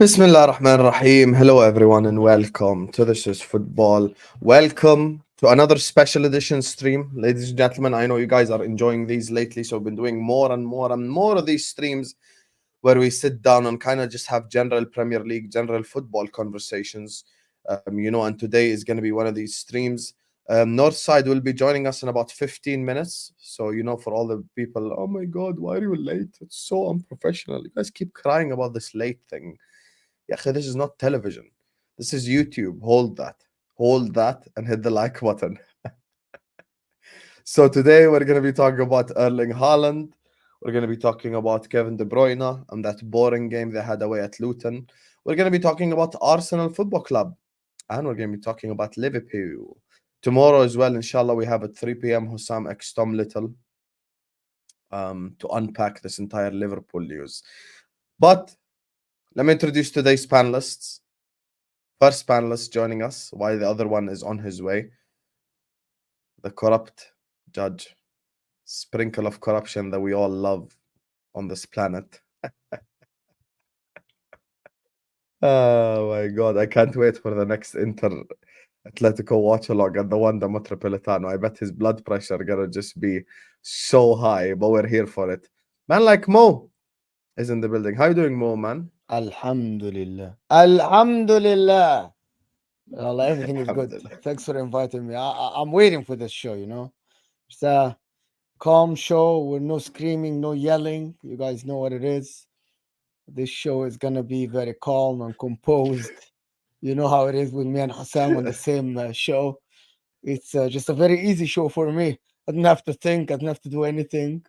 Bismillah ar-Rahman ar-Rahim. Hello everyone and welcome to This is Football. Welcome to another special edition stream. Ladies and gentlemen, I know you guys are enjoying these lately, so we've been doing more and more and more of these streams where we sit down and kind of just have general Premier League, general football conversations. And today is going to be one of these streams. Northside will be joining us in about 15 minutes. So, for all the people, oh my God, why are you late? It's so unprofessional. You guys keep crying about this late thing. Yeah, this is not television. This is YouTube. Hold that and hit the like button. So today we're going to be talking about Erling Haaland. We're going to be talking about Kevin De Bruyne and that boring game they had away at Luton. We're going to be talking about Arsenal Football Club. And we're going to be talking about Liverpool. Tomorrow as well, inshallah, we have at 3 p.m. Hussam X Tom Little to unpack this entire Liverpool news. But let me introduce today's panelists. First panelist joining us, while the other one is on his way. The corrupt judge. Sprinkle of corruption that we all love on this planet. Oh my God, I can't wait for the next Inter Atletico watch along at the Wanda Metropolitano. I bet his blood pressure gonna just be so high, but we're here for it. Man like Mo is in the building. How you doing, Mo, man? Alhamdulillah. Alhamdulillah. Allah, everything is good. Alhamdulillah. Thanks for inviting me. I'm waiting for this show, It's a calm show with no screaming, no yelling. You guys know what it is. This show is going to be very calm and composed. You know how it is with me and Hassan on the same show. It's just a very easy show for me. I didn't have to think. I didn't have to do anything.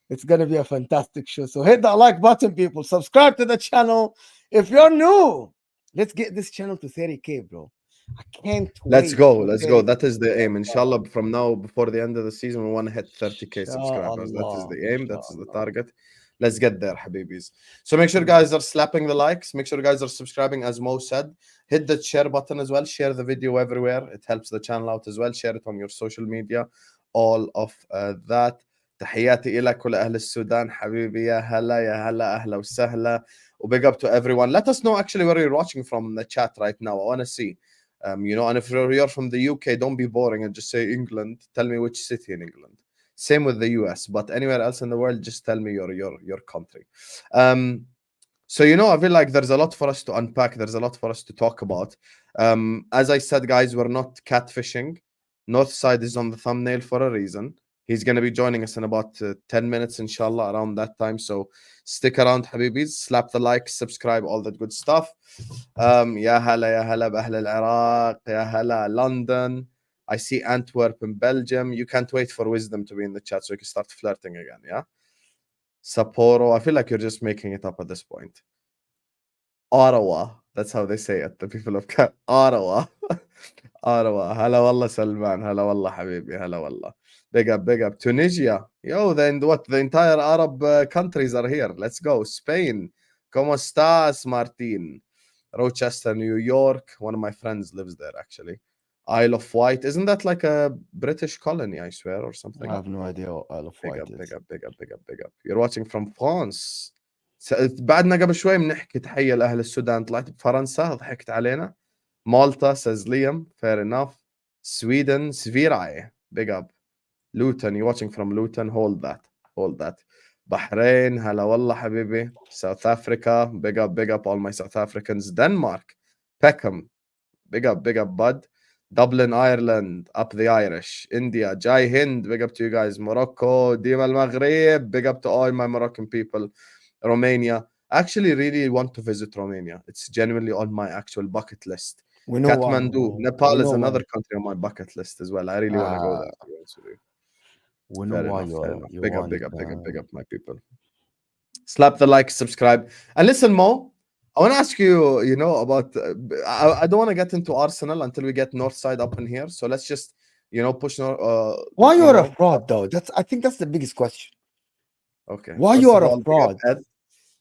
It's going to be a fantastic show. So hit that like button, people. Subscribe to the channel. If you're new, let's get this channel to 30K, bro. I can't Let's wait. go. Let's go. That is the aim. Inshallah, from now, before the end of the season, we want to hit 30K subscribers. That is the aim. That is the target. Let's get there, Habibis. So make sure guys are slapping the likes. Make sure guys are subscribing, as Mo said. Hit the share button as well. Share the video everywhere. It helps the channel out as well. Share it on your social media. All of that. تحياتي إلك ولأهل السودان حبيبي يا هلا يا هلا أهلا وسهلا وbig up to everyone. Let us know actually where you're watching from in the chat right now. I want to see. And if you're from the UK, don't be boring and just say England. Tell me which city in England. Same with the US, but anywhere else in the world, just tell me your country. So I feel like there's a lot for us to unpack. There's a lot for us to talk about. As I said, guys, we're not catfishing. Northside is on the thumbnail for a reason. He's going to be joining us in about 10 minutes, inshallah, around that time. So stick around, Habibis. Slap the like, subscribe, all that good stuff. Ya hala b'ahl al-Iraq, ya hala London. I see Antwerp in Belgium. You can't wait for Wisdom to be in the chat so you can start flirting again, yeah? Sapporo. I feel like you're just making it up at this point. Ottawa. That's how they say it. The people of Ottawa. Ottawa. Hala wallah Salman. Hala wallah Habibi. Hala wallah. Big up. Tunisia. Yo, then what? The entire Arab countries are here. Let's go. Spain. ¿Cómo estás, Martin? Rochester, New York. One of my friends lives there, actually. Isle of Wight. Isn't that like a British colony, I swear, or something? I have no idea what Isle of Wight is. Big up. You're watching from France. بعدنا قبل شوي بنحكي تحية لأهل السودان. طلعت بفرنسا ضحكت علينا. Malta, says Liam. Fair enough. Sweden, Svirai. Big up. Luton, you're watching from Luton. Hold that. Bahrain, hala wallah habibi. South Africa, big up all my South Africans. Denmark, Peckham, big up bud. Dublin, Ireland, up the Irish. India, Jai Hind, big up to you guys. Morocco, Dima al Maghrib, big up to all my Moroccan people. Romania, I actually really want to visit Romania. It's genuinely on my actual bucket list. We know Kathmandu, Nepal is another country on my bucket list as well. I really want to go there, to be honest with you. We know why you big up, my people. Slap the like, subscribe, and listen, Mo. I want to ask you, about. I don't want to get into Arsenal until we get Northside up in here. So let's just, push. Why you're a fraud, though? I think that's the biggest question. Okay. Why you are a fraud?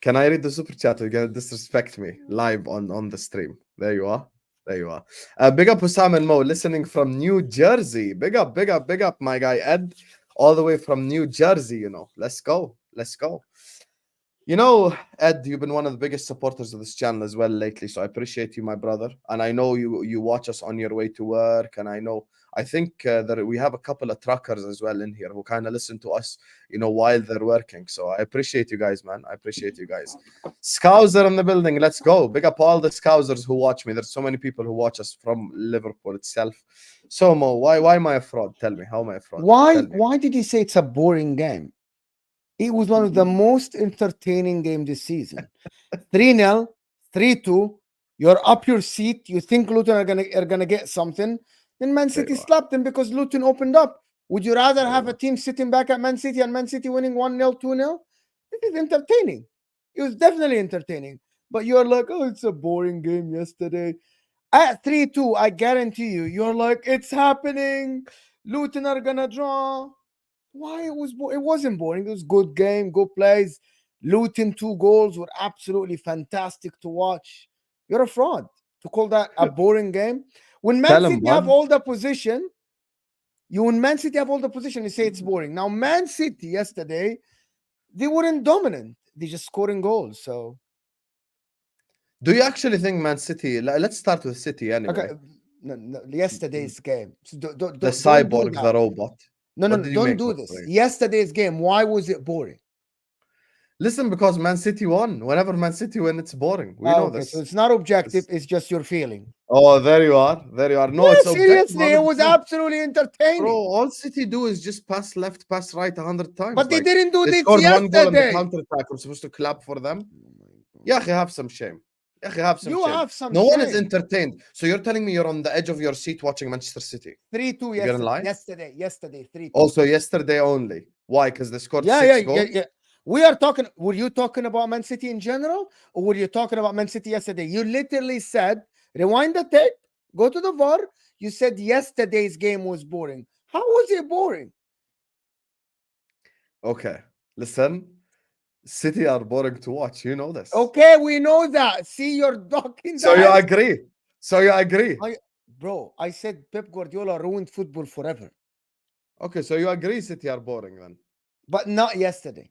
Can I read the super chat? You're gonna disrespect me live on the stream. There you are. Big up Hussam and Mo, listening from New Jersey. Big up, my guy Ed, all the way from New Jersey. Let's go. You know, Ed, you've been one of the biggest supporters of this channel as well lately, so I appreciate you, my brother. And I know you watch us on your way to work, and I think that we have a couple of truckers as well in here who kind of listen to us, while they're working. So I appreciate you guys, man. I appreciate you guys. Scouser in the building, let's go. Big up all the Scousers who watch me. There's so many people who watch us from Liverpool itself. So Mo, why am I a fraud? Tell me, how am I a fraud? Why did you say it's a boring game? It was one of the most entertaining games this season. 3-0, 3-2. You're up your seat. You think Luton are gonna get something. Then Man City slapped them because Luton opened up. Would you rather have a team sitting back at Man City and Man City winning 1-0, 2-0? This is entertaining. It was definitely entertaining. But you're like, oh, it's a boring game yesterday. At 3-2, I guarantee you, you're like, it's happening. Luton are gonna draw. Why it wasn't boring. It was good game, good plays. Luton 2 goals were absolutely fantastic to watch. You're a fraud to call that a boring game. When Man City have all the position, you say it's boring. Now, Man City yesterday, they weren't dominant. They just scoring goals. So, do you actually think Man City? Let's start with City anyway. Okay, no, yesterday's game. So the cyborg, the robot. No, don't do this. Yesterday's game, why was it boring? Listen, because Man City won. Whenever Man City win, it's boring. We know this. So it's not objective. It's just your feeling. Oh, there you are. No, it's seriously, it was absolutely entertaining. Bro, all City do is just pass left, pass right 100 times. But they didn't do this yesterday. One goal on the counter-attack. I'm supposed to clap for them. Yeah, have some shame. Have some shame. No one is entertained. So you're telling me you're on the edge of your seat watching Manchester City? 3-2 yesterday. 3-2. Also yesterday only. Why? Because they scored 6 goals? Yeah. Were you talking about Man City in general? Or were you talking about Man City yesterday? You literally said, rewind the tape, go to the VAR. You said yesterday's game was boring. How was it boring? Okay, listen. City are boring to watch. You know this. Okay, we know that. See, you're talking. So you agree? Bro, I said Pep Guardiola ruined football forever. Okay, so you agree City are boring then? But not yesterday.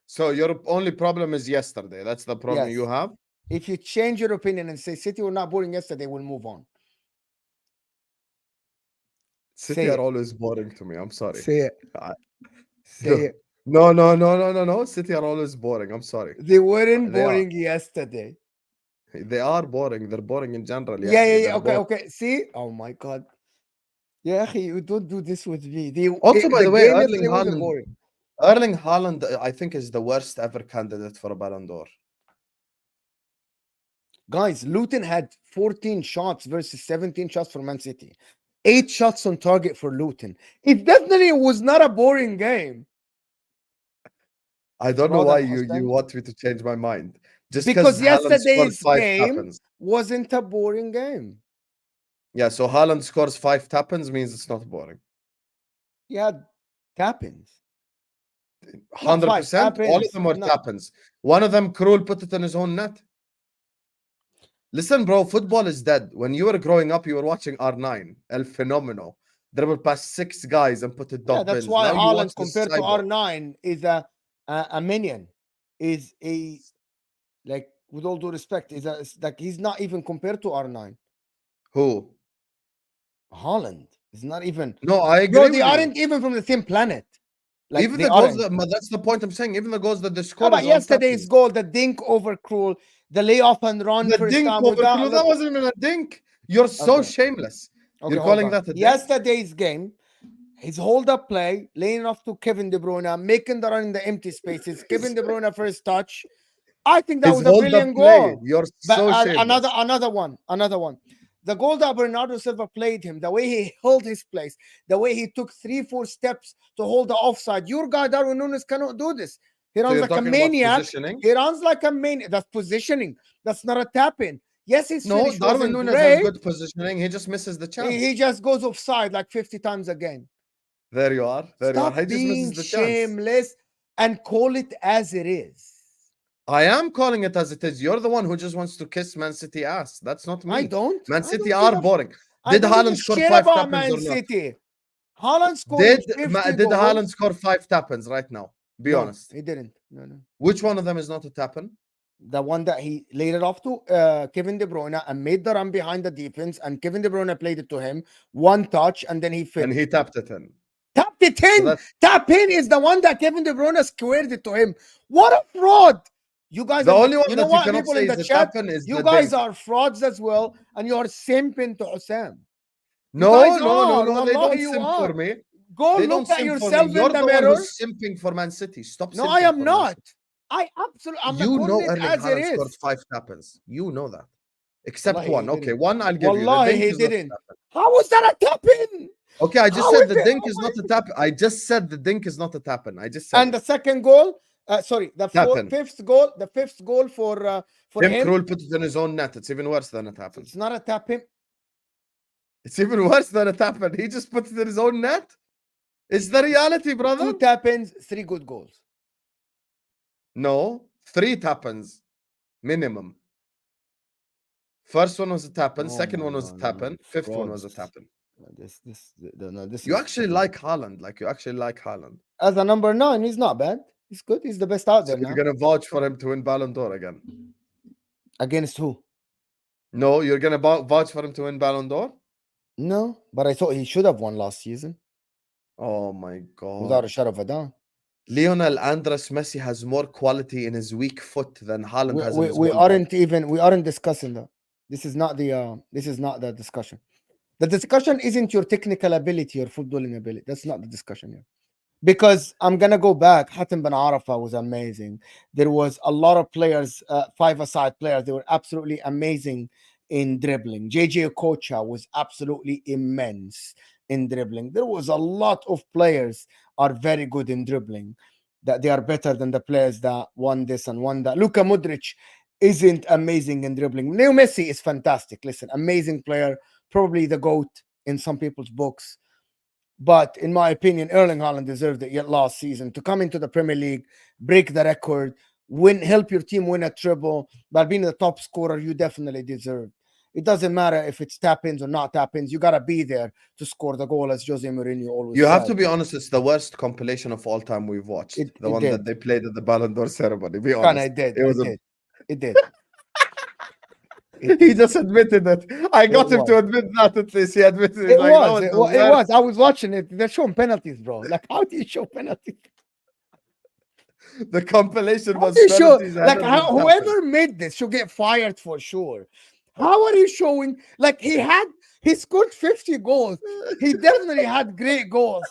So your only problem is yesterday. That's the problem you have? If you change your opinion and say City were not boring yesterday, we'll move on. City are always boring to me. I'm sorry. Say it. Say it. No. City are always boring. I'm sorry. They weren't boring yesterday. They are boring. They're boring in general. Yeah. Okay. See? Oh my God. Yeah, you don't do this with me. Also, by the way, Erling Haaland, I think, is the worst ever candidate for a Ballon d'Or. Guys, Luton had 14 shots versus 17 shots for Man City. 8 shots on target for Luton. It definitely was not a boring game. I don't know why you want me to change my mind. Just because yesterday's game wasn't a boring game. Yeah, so Haaland scores 5 tap-ins means it's not boring. Yeah, tap-ins. 100%. All of them were tap-ins. One of them, Krul put it in his own net. Listen, bro, football is dead. When you were growing up, you were watching R9, El Fenomeno. Dribble past 6 guys and put it top. That's why Haaland compared to R9 is a minion. Is a, like, with all due respect, like he's not even compared to R9. Who? Haaland is not even. No, I agree. Bro, they aren't even from the same planet. Like, even the goals that's the point I'm saying. Even the goals that they scored. How about yesterday's goal, the dink over Krul, the layoff and run. The dink over Krul, that wasn't even a dink. You're so shameless. You're calling that a dink. Yesterday's game, his hold-up play, laying off to Kevin De Bruyne, making the run in the empty spaces, Kevin De Bruyne first touch. I think that was a brilliant goal. You're so shameless. Another one. The goal that Bernardo Silva played him, the way he held his place, the way he took 3-4 steps to hold the offside. Your guy, Darwin Núñez, cannot do this. He runs like a maniac. He runs like a maniac. That's positioning. That's not a tap-in. Yes, he's Darwin Núñez has good positioning. He just misses the chance. He just goes offside like 50 times a game. There you are. Stop being shameless and call it as it is. I am calling it as it is. You're the one who just wants to kiss Man City ass. That's not me. I don't. Man City are boring. Did Haaland score 5 tap-ins or not? Haaland scored Did Haaland score 5 tap-ins right now? Be honest. He didn't. No. Which one of them is not a tap-in? The one that he laid it off to Kevin De Bruyne and made the run behind the defense, and Kevin De Bruyne played it to him, one touch, and then he finished. And he tapped it in. Tapped it in. So tap in is the one that Kevin De Bruyne squared it to him. What a fraud! You guys, the only one you that know you what, cannot people say in is the the chat, tap-in is you the guys Dijk. are frauds as well, and you are simping to Hussam. No, guys no, they don't Wallahi, you simp are. for me. Go They look don't at simp for yourself me. You're in the the one mirror. who's simping for Man City. Stop No, simping I am for Man not. City. I absolutely, I'm You know calling it Erling as it Haaland scored is. 5 tap-ins. You know that. Except Wallahi, one. he Okay, didn't. one I'll give you. The Wallahi, Dink he is not a didn't. tap-in. How was that a tap-in? Okay, I just How said is the it? Dink Oh is my- not a tap. I just said the Dink is not a tap-in. I just said And it. the second goal, sorry, the Tap-in. fifth goal for Tim him. Krul put it in his own net. It's even worse than a tap-in. It's not a tap-in. It's even worse than a tap-in. He just put it in his own net. It's the reality, brother. 2 tap-ins, 3 good goals. No, 3 tap-ins minimum. First one was a tap-in. Second one was a tap-in. Fifth one was a tap-in. This You actually like Haaland. Like, you actually like Haaland. As a number 9, he's not bad. He's good. He's the best out there You're now. going to vouch for him to win Ballon d'Or again. Against who? No, you're going to vouch for him to win Ballon d'Or? No, but I thought he should have won last season. Oh, my God. Without a shadow of a doubt. Lionel Andres Messi has more quality in his weak foot than Haaland has in his we whole aren't discussing that. This is not the discussion. The discussion isn't your technical ability or footballing ability. That's not the discussion here. Because I'm gonna go back. Hatem Ben Arafah was amazing. There was a lot of players, 5-a-side players. They were absolutely amazing in dribbling. JJ Okocha was absolutely immense in dribbling. There was a lot of players are very good in dribbling. That they are better than the players that won this and won that. Luka Modric isn't amazing in dribbling. Leo Messi is fantastic. Listen, amazing player, probably the GOAT in some people's books. But in my opinion, Erling Haaland deserved it yet last season to come into the Premier League, break the record, help your team win a treble. By being the top scorer, you definitely deserve. It doesn't matter if it's tap-ins or not tap-ins. You gotta be there to score the goal, as Jose Mourinho always You said. have to be honest. It's the worst compilation of all time we've watched. The one that they played at the Ballon d'Or ceremony. Be honest. It did. He just admitted it. I got him to admit that at least. He admitted it. Was. I was watching it. They're showing penalties, bro. Like, how do you show penalties? The compilation was penalties. Like, whoever made this should get fired for sure. How are you showing? Like, he scored 50 goals. He definitely had great goals.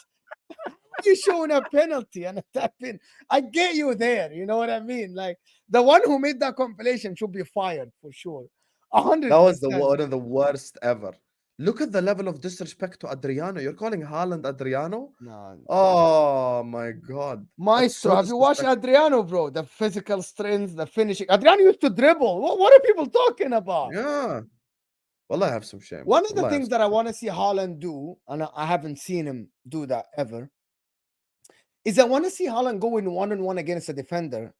How are you showing a penalty and a tap in? I get you there. You know what I mean? Like, the one who made that compilation should be fired for sure. 100%. That was one of the worst ever. Look at the level of disrespect to Adriano. You're calling Haaland Adriano? No. Oh my God. Maestro, so have you watched Adriano, bro? The physical strength, the finishing. Adriano used to dribble. What are people talking about? Yeah. Well, I have some shame. One of the things that I want to see Haaland do, and I haven't seen him do that ever, is I want to see Haaland go in one-on-one against a defender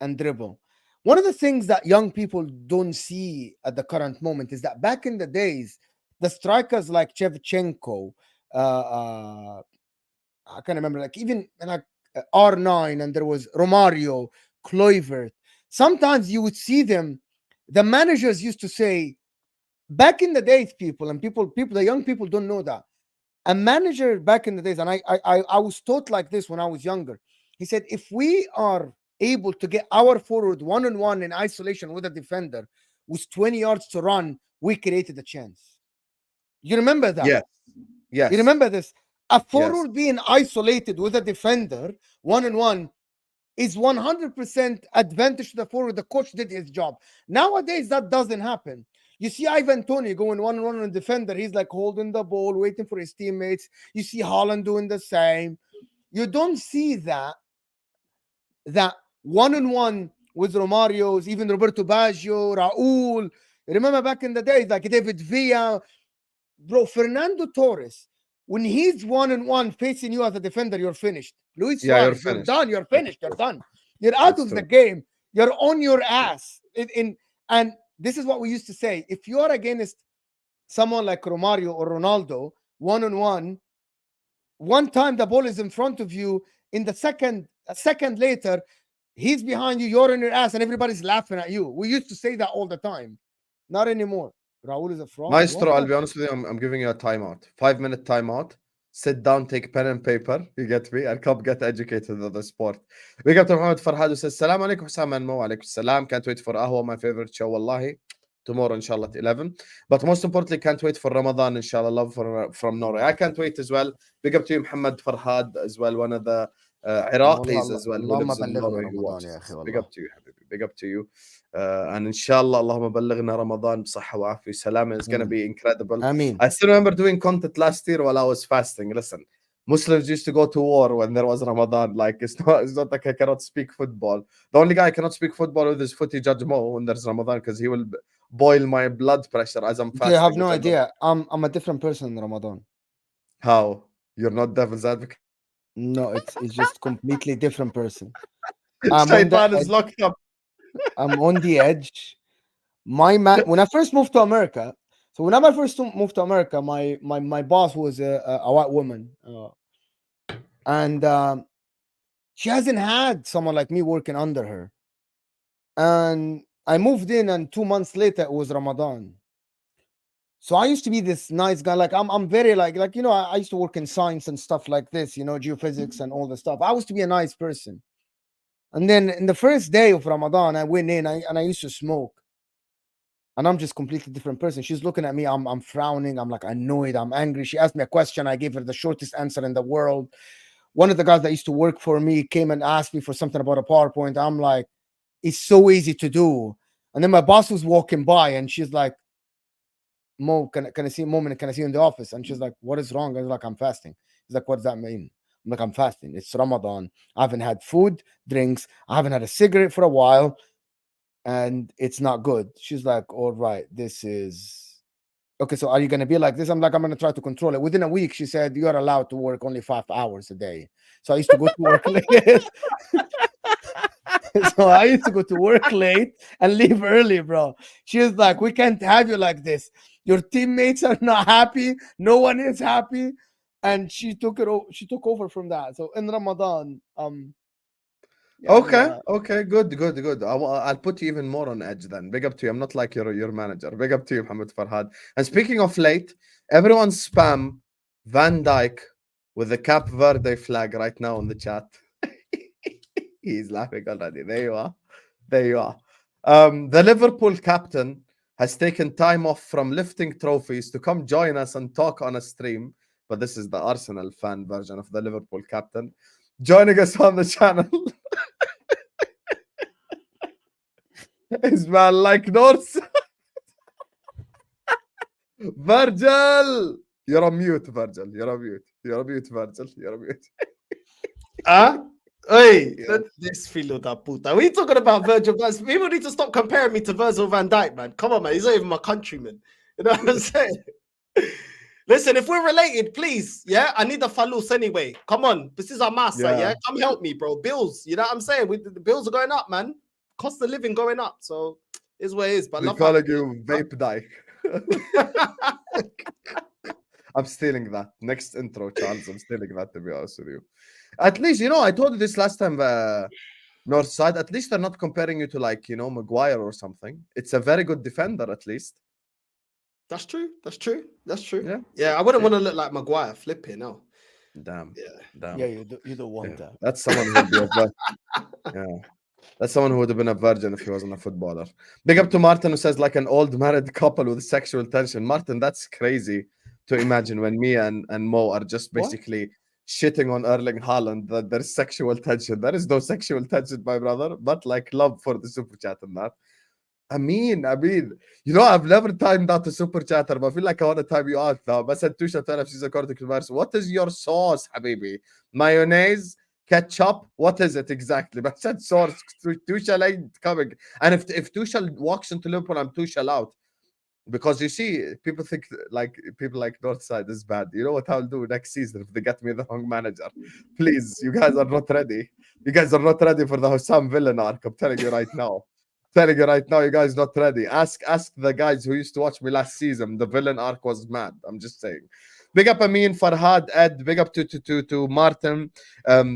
and dribble. One of the things that young people don't see at the current moment is that back in the days, the strikers like Shevchenko, I can't remember, like even like R9, and there was Romario, Kluivert. Sometimes you would see them. The managers used to say, back in the days, the young people don't know that. A manager back in the days, and I was taught like this when I was younger. He said, if we are able to get our forward one-on-one in isolation with a defender with 20 yards to run, we created a chance. You remember that? Yes. You remember this? A forward being isolated with a defender one-on-one is 100% advantage to the forward. The coach did his job. Nowadays, that doesn't happen. You see Ivan Toney going one-on-one on a defender. He's like holding the ball, waiting for his teammates. You see Haaland doing the same. You don't see that one-on-one with Romario's, even Roberto Baggio, Raul. Remember back in the days, like David Villa, bro, Fernando Torres, when he's one-on-one facing you as a defender, you're finished. Luis Suarez, you're done. You're finished. You're done. You're out of the game. You're on your ass. And this is what we used to say. If you are against someone like Romario or Ronaldo, one-on-one, one time the ball is in front of you, a second later, he's behind you, you're in your ass, and everybody's laughing at you. We used to say that all the time. Not anymore. Raul is a fraud. Maestro, I'll be honest with you, I'm giving you a timeout. 5-minute timeout. Sit down, take pen and paper. You get me? And come get educated on the sport. Big up to Muhammad Farhad who says, Salam alaikum, Hussam and Mo. Alaikum salam. Can't wait for Ahwa, my favorite show, wallahi. Tomorrow, inshallah, at 11. But most importantly, can't wait for Ramadan, inshallah. Love from Norway. I can't wait as well. Big up to you, Muhammad Farhad, as well. One of the Iraqis as well. Who lives in Norway, who watches. Big up to you, Habibi. Big up to you. And inshallah, Allahumma ballighna Ramadan b'sahha wa afi salam. It's going to be incredible. I still remember doing content last year while I was fasting. Listen, Muslims used to go to war when there was Ramadan. Like, it's not like I cannot speak football. The only guy I cannot speak football with is Footy Judge Mo when there's Ramadan, because he will boil my blood pressure as I'm fasting. You have no idea. I'm a different person in Ramadan. How? You're not devil's advocate? No, it's just completely different person. Shaitan is locked up. I'm on the edge. When I first moved to America, my boss was a white woman, and she hasn't had someone like me working under her. And I moved in, and 2 months later it was Ramadan. So I used to be this nice guy. Like I'm very like I used to work in science and stuff like this, geophysics and all the stuff. I used to be a nice person. And then in the first day of Ramadan, I went in and I used to smoke. And I'm just completely different person. She's looking at me. I'm frowning. I'm like annoyed. I'm angry. She asked me a question. I gave her the shortest answer in the world. One of the guys that used to work for me came and asked me for something about a PowerPoint. I'm like, it's so easy to do. And then my boss was walking by and she's like, Mo, can I see a moment? Can I see you in the office? And she's like, what is wrong? I was like, I'm fasting. He's like, what does that mean? I'm like, I'm fasting. It's Ramadan. I haven't had food, drinks. I haven't had a cigarette for a while. And it's not good. She's like, all right, this is... Okay, so are you going to be like this? I'm like, I'm going to try to control it. Within a week, she said, you're allowed to work only 5 hours a day. So I used to go to work late. So I used to go to work late and leave early, bro. She was like, we can't have you like this. Your teammates are not happy. No one is happy. And she took over from that. So in Ramadan, okay, good. I'll put you even more on edge then. Big up to you. I'm not like your manager. Big up to you, Muhammad Farhad. And speaking of late, everyone spam Van Dijk with the Cape Verde flag right now in the chat. He's laughing already. There you are. The Liverpool captain has taken time off from lifting trophies to come join us and talk on a stream. But this is the Arsenal fan version of the Liverpool captain joining us on the channel. Is man like Northside? Virgil! You're on mute, Virgil. You're on mute, Virgil. Hey, this filo da puta. What are you talking about, Virgil? Guys, people need to stop comparing me to Virgil van Dijk, man. Come on, man. He's not even my countryman. You know what I'm saying? Listen, if we're related, please, yeah, I need the falus anyway. Come on, this is our master, yeah. Come help me, bro. Bills, you know what I'm saying? The bills are going up, man. Cost of living going up, so it's what it is. But we're calling you Vape Dijk. I'm stealing that. Next intro, Charles. I'm stealing that, to be honest with you. At least, I told you this last time, Northside. At least they're not comparing you to, like, Maguire or something. It's a very good defender, at least. That's true. Yeah, I wouldn't want to look like Maguire. Flipping, no. Damn. Yeah, you don't want that. That's someone who would be a virgin. Yeah. That's someone who would have been a virgin if he wasn't a footballer. Big up to Martin, who says, like an old married couple with sexual tension. Martin, that's crazy to imagine when me and Mo are just basically shitting on Erling Haaland, that there's sexual tension. There is no sexual tension, my brother, but like love for the super chat and that. I mean, I've never timed out the super chatter, but I feel like I want to time you out now. But said Tusha تعرف she's according to Mars. What is your sauce, habibi? Mayonnaise, ketchup? What is it exactly? But said sauce. Tushal ain't coming. And if Tushal walks into Liverpool, I'm Tushal out. Because you see, people think like Northside is bad. You know what I'll do next season if they get me the wrong manager? Please, you guys are not ready. You guys are not ready for the Hussam villain arc. I'm telling you right now. You guys not ready. Ask the guys who used to watch me last season. The villain arc was mad. I'm just saying. Big up Amin, Farhad, Ed. Big up to Martin.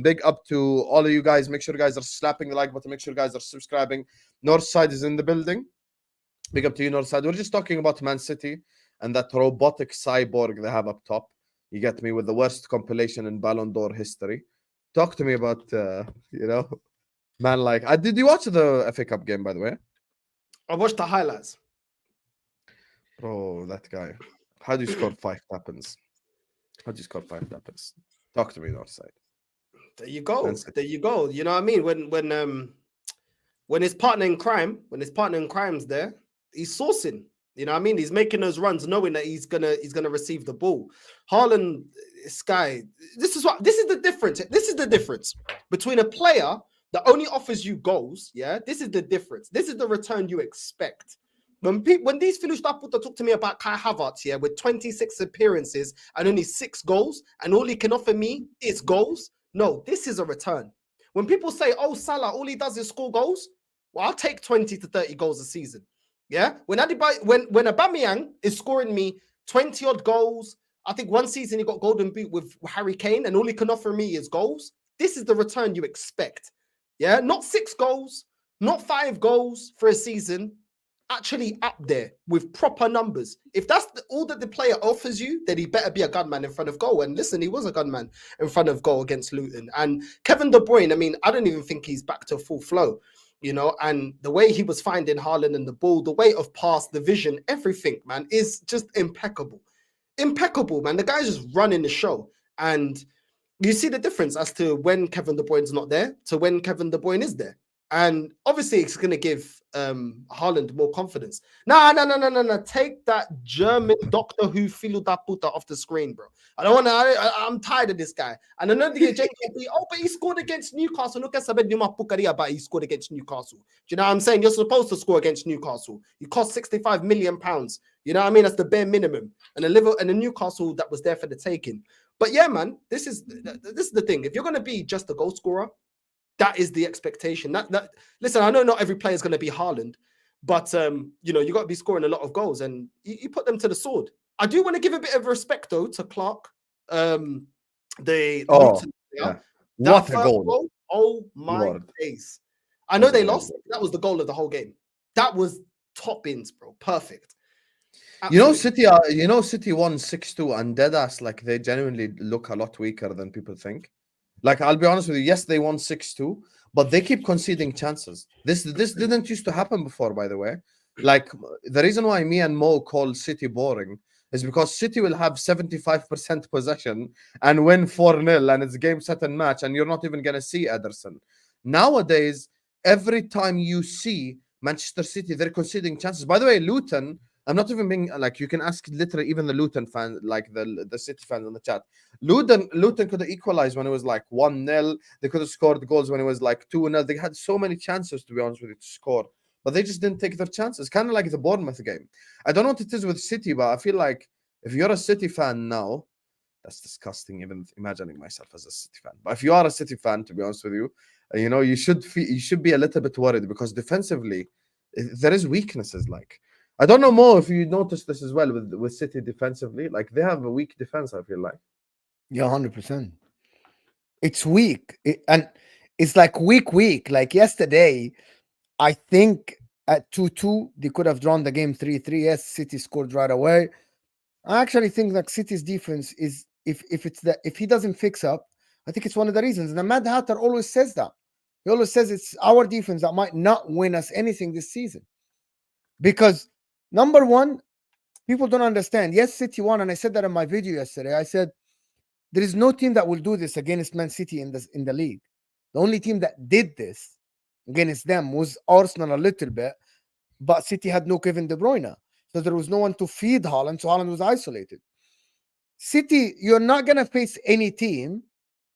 Big up to all of you guys. Make sure you guys are slapping the like button. Make sure you guys are subscribing. Northside is in the building. Big up to you, Northside. We're just talking about Man City and that robotic cyborg they have up top. You get me, with the worst compilation in Ballon d'Or history. Talk to me about, man, like, did you watch the FA Cup game, by the way? I watched the highlights. Bro, that guy. How do you score 5 tap-ins? How do you score 5 tap-ins? Talk to me, Northside. There you go. There you go. You know what I mean? When his partner in crime's there, he's sourcing. You know what I mean? He's making those runs knowing that he's gonna receive the ball. Haaland, Sky, this is the difference. This is the difference between a player that only offers you goals. Yeah, this is the difference. This is the return you expect. When these Filustaputa talk to me about Kai Havertz, yeah, with 26 appearances and only 6 goals, and all he can offer me is goals. No, this is a return. When people say, "Oh, Salah, all he does is score goals," well, I'll take 20 to 30 goals a season. Yeah, when Aubameyang is scoring me 20 odd goals, I think one season he got Golden Boot with Harry Kane, and all he can offer me is goals. This is the return you expect. Yeah, not 6 goals, not 5 goals for a season. Actually up there with proper numbers. If that's all that the player offers you, then he better be a gunman in front of goal. And listen, he was a gunman in front of goal against Luton. And Kevin De Bruyne, I mean, I don't even think he's back to full flow, and the way he was finding Haaland and the ball, the weight of pass, the vision, everything, man, is just impeccable. Impeccable, man. The guy's just running the show. And you see the difference as to when Kevin De Bruyne's not there to when Kevin De Bruyne is there. And obviously, it's going to give Haaland more confidence. No. Take that German Doctor Who Filu da puta off the screen, bro. I don't want to. I'm tired of this guy. And another thing, but he scored against Newcastle. Look at but he scored against Newcastle. Do you know what I'm saying? You're supposed to score against Newcastle. You cost £65 million. You know what I mean? That's the bare minimum. And a Newcastle that was there for the taking. But yeah, man, this is the thing. If you're going to be just a goal scorer, that is the expectation. Listen, I know not every player is going to be Haaland, but you got to be scoring a lot of goals, and you put them to the sword. I do want to give a bit of respect though to Clark. Luton player. Yeah. What a goal! Oh my days! I know they lost. That was the goal of the whole game. That was top bins, bro. Perfect. Absolutely. City won 6-2, and deadass, like, they genuinely look a lot weaker than people think. Like, I'll be honest with you, yes, they won 6-2, but they keep conceding chances. This didn't used to happen before, by the way. Like, the reason why me and Mo call City boring is because City will have 75% possession and win 4-0, and it's game, set, and match, and you're not even going to see Ederson. Nowadays, every time you see Manchester City, they're conceding chances. By the way, Luton, I'm not even being, like, you can ask literally even the Luton fans, like the City fans in the chat. Luton could have equalized when it was like 1-0. They could have scored goals when it was like 2-0. They had so many chances, to be honest with you, to score, but they just didn't take their chances. Kind of like the Bournemouth game. I don't know what it is with City, but I feel like if you're a City fan now, that's disgusting, even imagining myself as a City fan. But if you are a City fan, to be honest with you, you should be a little bit worried, because defensively, there is weaknesses. Like, I don't know, Mo, if you noticed this as well with City defensively. Like, they have a weak defense, I feel like. Yeah, 100%. It's weak. And it's like weak. Like yesterday, I think at 2-2, they could have drawn the game 3-3. Yes, City scored right away. I actually think like City's defense is, if he doesn't fix up, I think it's one of the reasons. And Mad Hatter always says that. He always says it's our defense that might not win us anything this season. Because number one, people don't understand. Yes, City won, and I said that in my video yesterday. I said there is no team that will do this against Man City in the league. The only team that did this against them was Arsenal a little bit, but City had no Kevin De Bruyne, so there was no one to feed Haaland. So Haaland was isolated. City, you're not gonna face any team.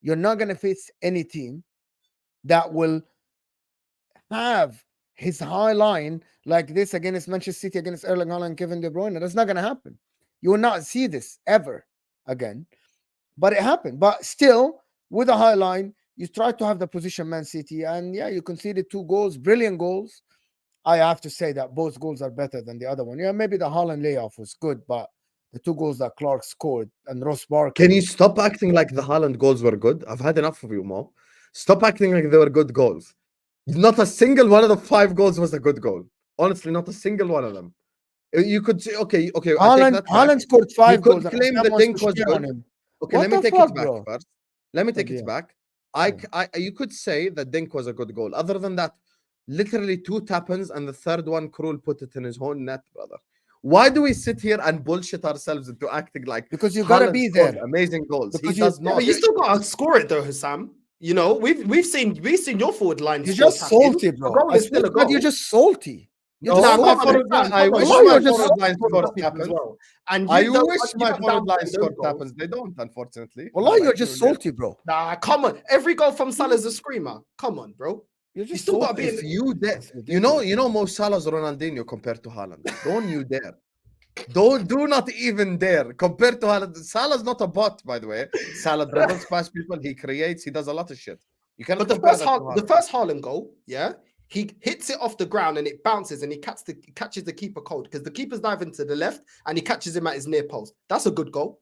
You're not gonna face any team that will have his high line like this against Manchester City, against Erling Haaland and Kevin De Bruyne. That's not going to happen. You will not see this ever again. But it happened. But still, with a high line, you try to have the position Man City. And yeah, you conceded 2 goals, brilliant goals. I have to say that both goals are better than the other one. Yeah, maybe the Haaland layoff was good, but The 2 goals that Clark scored and Ross Barkley. Can you stop acting like the Haaland goals were good? I've had enough of you, Mo. Stop acting like they were good goals. Not a single one of the 5 goals was a good goal. Honestly, not a single one of them. You could say, okay. Haaland scored 5 goals. You could claim the Dink was good. Okay, let me take it back first. Let me take it back. You could say that Dink was a good goal. Other than that, literally 2 tap-ins and the third one, Krul put it in his own net, brother. Why do we sit here and bullshit ourselves into acting like because you gotta be there? Amazing goals. Because he does not. But you still gotta score it though, Hussam. You know, we've seen your forward line. You're just salty, bro. But you're just salty. I wish my forward line scored tap-ins. And I wish my forward line scored tap-ins. They don't, unfortunately. Well, you're just salty, bro. Nah, come on. Every goal from Salah's a screamer. Come on, bro. You still gotta be. You know, Mo Salah's Ronaldinho compared to Haaland. Don't you dare. Do not even dare compared to Haaland. Salah's not a bot, by the way. Salah dribbles past people. He creates. He does a lot of shit. You cannot. But the first Haaland goal, yeah, he hits it off the ground and it bounces and he catches the keeper cold because the keeper's diving to the left and he catches him at his near post. That's a good goal.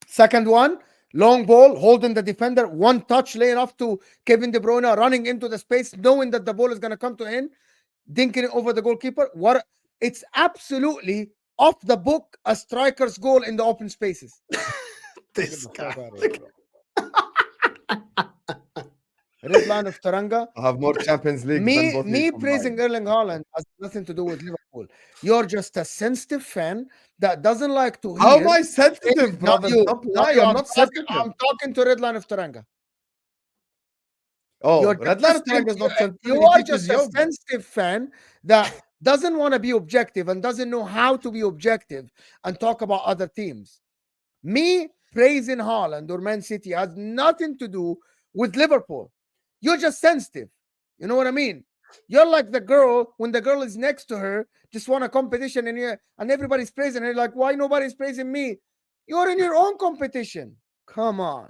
Second one, long ball, holding the defender, 1 touch, laying off to Kevin De Bruyne, running into the space, knowing that the ball is going to come to him, dinking it over the goalkeeper. It's absolutely off the book, a striker's goal in the open spaces. This guy. Red line of Taranga. I have more Champions League. Me praising Erling Haaland has nothing to do with Liverpool. You're just a sensitive fan that doesn't like to hear. How am I sensitive, brother? Stop lying. I'm not sensitive. I'm talking to Red line of Taranga. Oh, Red line of Taranga is not sensitive. You are just a sensitive fan that doesn't want to be objective and doesn't know how to be objective and talk about other teams. Me praising Haaland or Man City has nothing to do with Liverpool. You're just sensitive. You know what I mean? You're like the girl, when the girl is next to her, just won a competition and everybody's praising her. Like, why nobody's praising me? You're in your own competition. Come on.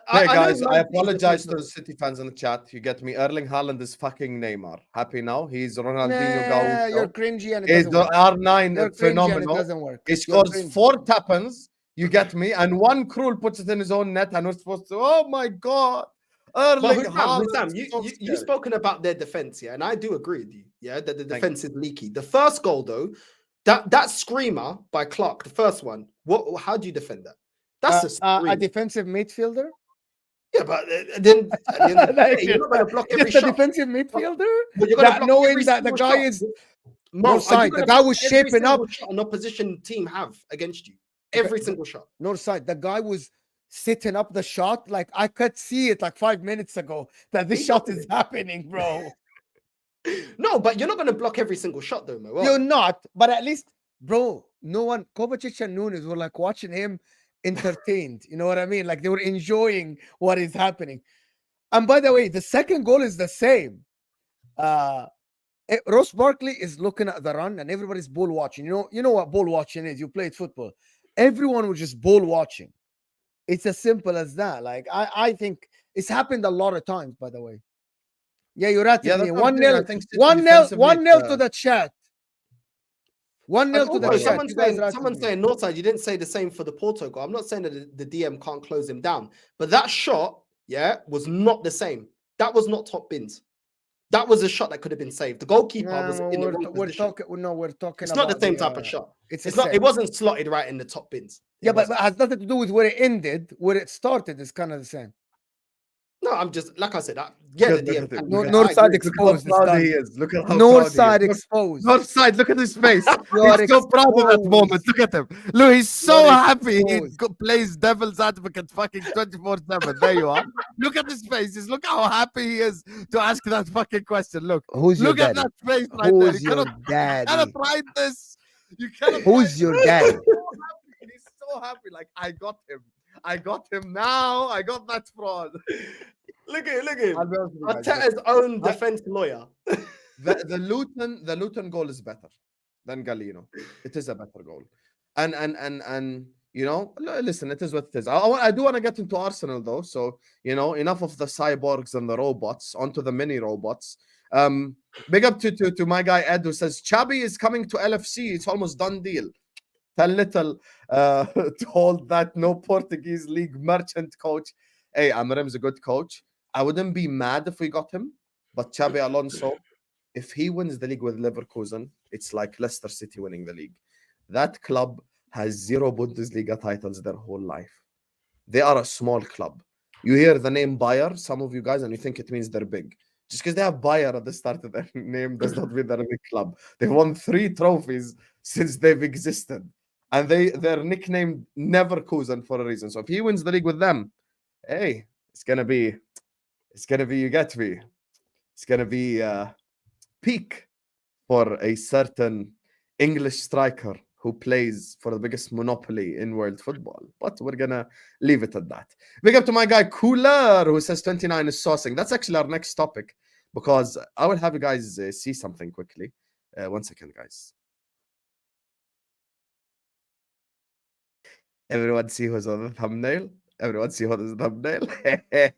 Hey guys, I apologize to the City fans in the chat. You get me? Erling Haaland is fucking Neymar. Happy now? He's Ronaldinho. Nah, you're cringy and it doesn't work. R9 phenomenal. It doesn't work. He scores 4 tap-ins. You get me? And 1 Krul puts it in his own net, and we're supposed to. Oh my god! Erling Haaland. You've spoken about their defense, yeah, and I do agree with you. Yeah, that the defense is leaky. The first goal, though, that screamer by Clark, the first one. How do you defend that? That's a defensive midfielder. Yeah, but then at the end of the day, you're not going to block every shot. A defensive midfielder, knowing that the guy is Northside. The guy was shaping up. An opposition team have against you every single shot. Northside. The guy was setting up the shot. Like I could see it like 5 minutes ago that this shot is happening, bro. No, but you're not going to block every single shot, though, man. Well, you're not. But at least, bro, no one. Kovacic and Nunes were like watching him. Entertained, you know what I mean? Like they were enjoying what is happening. And by the way, the second goal is the same. Ross Barkley is looking at the run and everybody's ball watching. You know what ball watching is? You played football. Everyone was just ball watching. It's as simple as that. Like I think it's happened a lot of times, by the way. Yeah, you're at me. 1-0 to the chat. 1-0 to the chat. Someone's saying Northside, you didn't say the same for the Porto goal. I'm not saying that the DM can't close him down, but that shot, yeah, was not the same. That was not top bins. That was a shot that could have been saved. The goalkeeper was in the wrong position. We're talking. It's not the same type of shot. It's not. It wasn't slotted right in the top bins. Yeah, but it has nothing to do with where it ended. Where it started is kind of the same. No, I'm just like I said. Yeah, the DM. Northside exposed. Look how he is. Look at how Northside exposed. Northside, look at his face. He's so proud of that moment. Look at him. Look, he's so happy. He plays devil's advocate fucking 24/7. There you are. Look at his face. Just look how happy he is to ask that fucking question. Look. Look at that face right there. Who's your daddy? You cannot write this. You cannot. Who's your daddy? He's so happy. Like I got him. I got him now. I got that fraud. Look at him. Arteta's own defense lawyer. The Luton goal is better than Galeno. It is a better goal. And you know, listen, it is what it is. I do want to get into Arsenal though. So, you know, enough of the cyborgs and the robots, onto the mini robots. Big up to my guy Ed who says Chabi is coming to LFC. It's almost done deal. little to hold that no Portuguese league merchant coach. Hey, Amorim's a good coach. I wouldn't be mad if we got him, but Xabi Alonso, if he wins the league with Leverkusen, it's like Leicester City winning the league. That club has 0 Bundesliga titles their whole life. They are a small club. You hear the name Bayer, some of you guys, and you think it means they're big. Just because they have Bayer at the start of their name does not mean they're a big club. They've won 3 trophies since they've existed. And they're nicknamed Neverkusen for a reason. So if he wins the league with them, hey, it's gonna be, you get me. It's gonna be peak for a certain English striker who plays for the biggest monopoly in world football. But we're gonna leave it at that. Big up to my guy Cooler, who says 29 is saucing. That's actually our next topic, because I will have you guys see something quickly. 1 second, guys. Everyone see who's on the thumbnail? Everyone see who's on the thumbnail?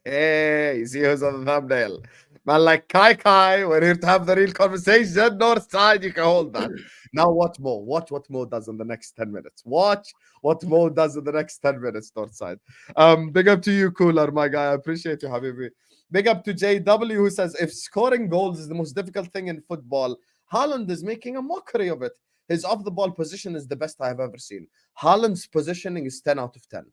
Hey, you see who's on the thumbnail? Man, like Kai, we're here to have the real conversation. Northside, you can hold that. Now watch Mo. Watch what Mo does in the next 10 minutes. Watch what Mo does in the next 10 minutes, Northside. Big up to you, Cooler, my guy. I appreciate you, Habibi. Big up to JW, who says, if scoring goals is the most difficult thing in football, Haaland is making a mockery of it. His off-the-ball position is the best I have ever seen. Haaland's positioning is 10 out of 10.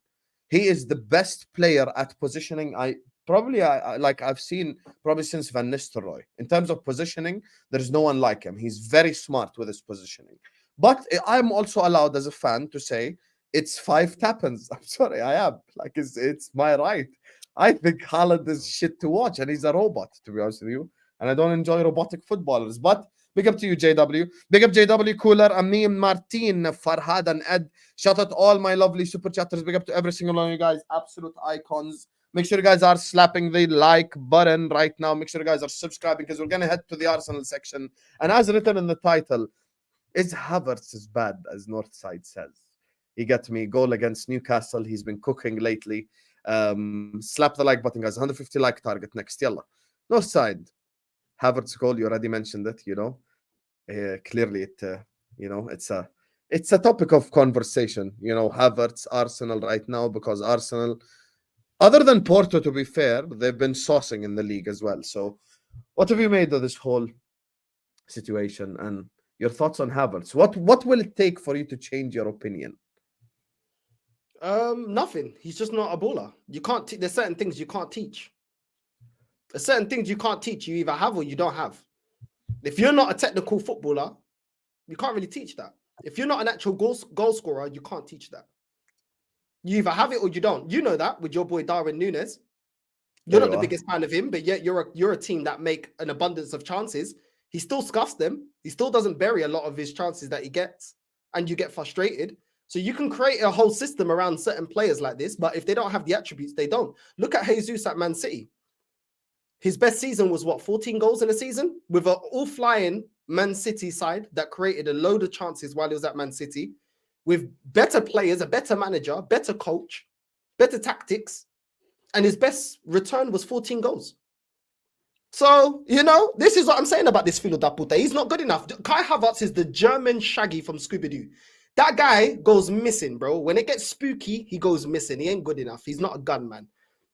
He is the best player at positioning I've seen probably since Van Nistelrooy. In terms of positioning, there's no one like him. He's very smart with his positioning. But I'm also allowed as a fan to say it's 5 tap-ins. I'm sorry, I am. Like, it's my right. I think Haaland is shit to watch, and he's a robot, to be honest with you. And I don't enjoy robotic footballers. But big up to you, JW. Big up JW, Cooler, Amin, Martin, Farhad, and Ed. Shout out to all my lovely super chatters. Big up to every single one of you guys. Absolute icons. Make sure you guys are slapping the like button right now. Make sure you guys are subscribing, because we're going to head to the Arsenal section. And as written in the title, is Havertz as bad as Northside says? He got me goal against Newcastle. He's been cooking lately. Slap the like button, guys. 150 like target next. Yalla. Northside. Havertz goal, you already mentioned it, clearly it's a topic of conversation, Havertz, Arsenal right now, because Arsenal, other than Porto, to be fair, they've been saucing in the league as well. So what have you made of this whole situation, and your thoughts on Havertz? What will it take for you to change your opinion? Nothing. He's just not a baller. You can't there's certain things you can't teach. There's certain things you can't teach. You either have or you don't have. If you're not a technical footballer, you can't really teach that. If you're not an actual goal scorer, you can't teach that. You either have it or you don't. You know that with your boy Darwin Núñez. You're not the biggest fan of him, but yet you're a team that make an abundance of chances. He still scuffs them. He still doesn't bury a lot of his chances that he gets, and you get frustrated. So you can create a whole system around certain players like this, but if they don't have the attributes, they don't. Look at Jesus at Man City. His best season was 14 goals in a season with an all-flying Man City side that created a load of chances while he was at Man City, with better players, a better manager, better coach, better tactics, and his best return was 14 goals. So, this is what I'm saying about this filo da puta. He's not good enough. Kai Havertz is the German Shaggy from Scooby-Doo. That guy goes missing, bro. When it gets spooky, he goes missing. He ain't good enough. He's not a gunman.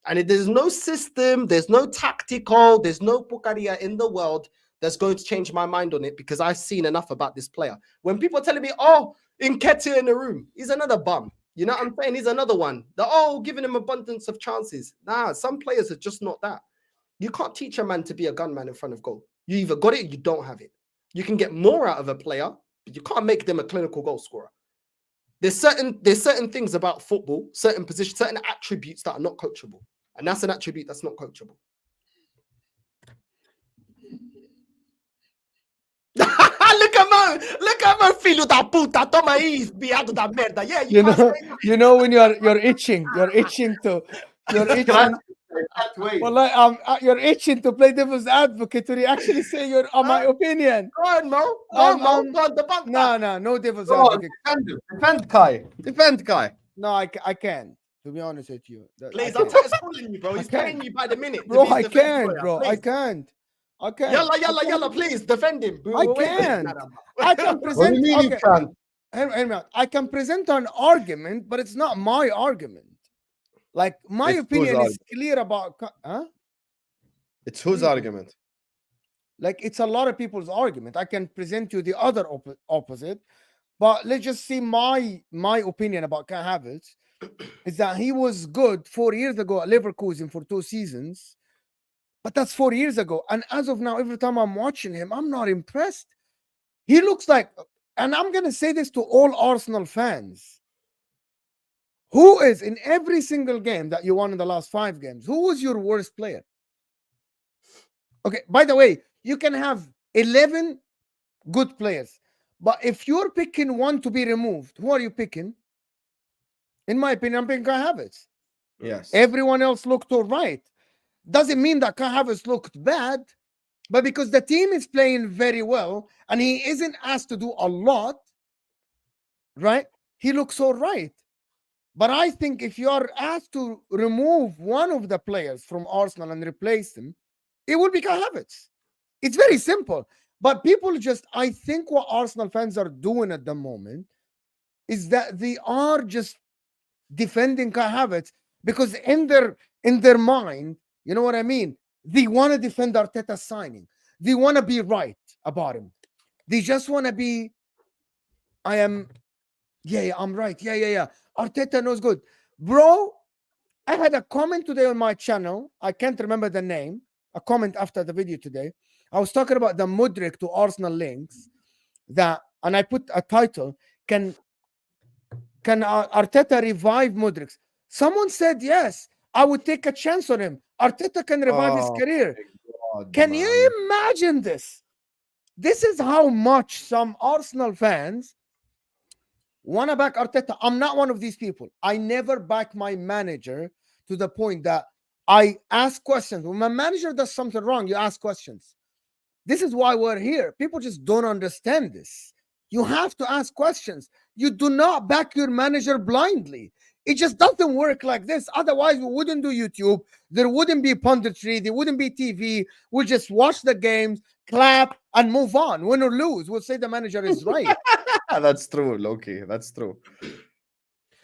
And there's no system, there's no tactical, there's no pucaria in the world that's going to change my mind on it, because I've seen enough about this player. When people are telling me, Nketiah in the room, he's another bum. You know what I'm saying? He's another one. Giving him abundance of chances. Nah, some players are just not that. You can't teach a man to be a gunman in front of goal. You either got it or you don't have it. You can get more out of a player, but you can't make them a clinical goal scorer. There's certain things about football, certain positions, certain attributes that are not coachable. And that's an attribute that's not coachable. Look at Mo, filho da puta, toma aí, viado da merda. Yeah, you know when you're itching to, you're itching to play devil's advocate to actually say my opinion. Go on, Mo. No devil's advocate. Defend Kai. No, I can't. To be honest with you, please, I'm calling you, bro. He's paying you by the minute, bro. I can't, bro. I can't. Yalla, please defend him. I can't. I can present. What do you mean you can't? I can present an argument, but it's not my argument. Like my opinion is clear about. It's whose argument? Like it's a lot of people's argument. I can present you the other opposite, but let's just see my opinion about Kai Havertz is that he was good 4 years ago at Leverkusen for 2 seasons, but that's 4 years ago. And as of now, every time I'm watching him, I'm not impressed. He looks like, and I'm gonna say this to all Arsenal fans. Who is in every single game that you won in the last 5 games? Who was your worst player? Okay, by the way, you can have 11 good players, but if you're picking one to be removed, who are you picking? In my opinion, I'm picking Kai Havertz. Yes. Everyone else looked all right. Doesn't mean that Kai Havertz looked bad, but because the team is playing very well and he isn't asked to do a lot, right? He looks all right. But I think if you're asked to remove one of the players from Arsenal and replace them, it would be Kai Havertz. It's very simple. But people just, I think what Arsenal fans are doing at the moment is that they are just defending Kai Havertz because in their mind, you know what I mean? They want to defend Arteta's signing. They want to be right about him. They just want to be, I'm right. Yeah. Arteta knows good. Bro, I had a comment today on my channel. I can't remember the name. A comment after the video today. I was talking about the Mudryk to Arsenal links and I put a title, can Arteta revive Mudryk? Someone said yes, I would take a chance on him. Arteta can revive his career. Can you imagine this? This is how much some Arsenal fans want to back Arteta. I'm not one of these people. I never back my manager to the point that I ask questions. When my manager does something wrong, you ask questions. This is why we're here. People just don't understand this. You have to ask questions. You do not back your manager blindly. It just doesn't work like this. Otherwise, we wouldn't do YouTube. There wouldn't be punditry. There wouldn't be TV. We'll just watch the games, clap, and move on. Win or lose, we'll say the manager is right. That's true, Loki. That's true.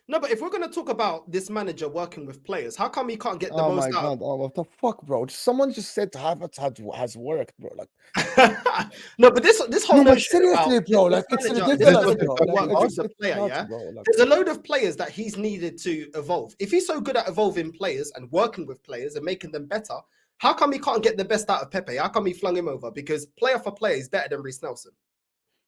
No, but if we're going to talk about this manager working with players, how come he can't get the most out? Oh my God! Oh, what the fuck, bro? Someone just said Havertz has worked, bro. Like, no, but this whole notion seriously, bro. Like, it's ridiculous, bro. There's a load of players that he's needed to evolve. If he's so good at evolving players and working with players and making them better, how come he can't get the best out of Pepe? How come he flung him over? Because player for player is better than Reece Nelson.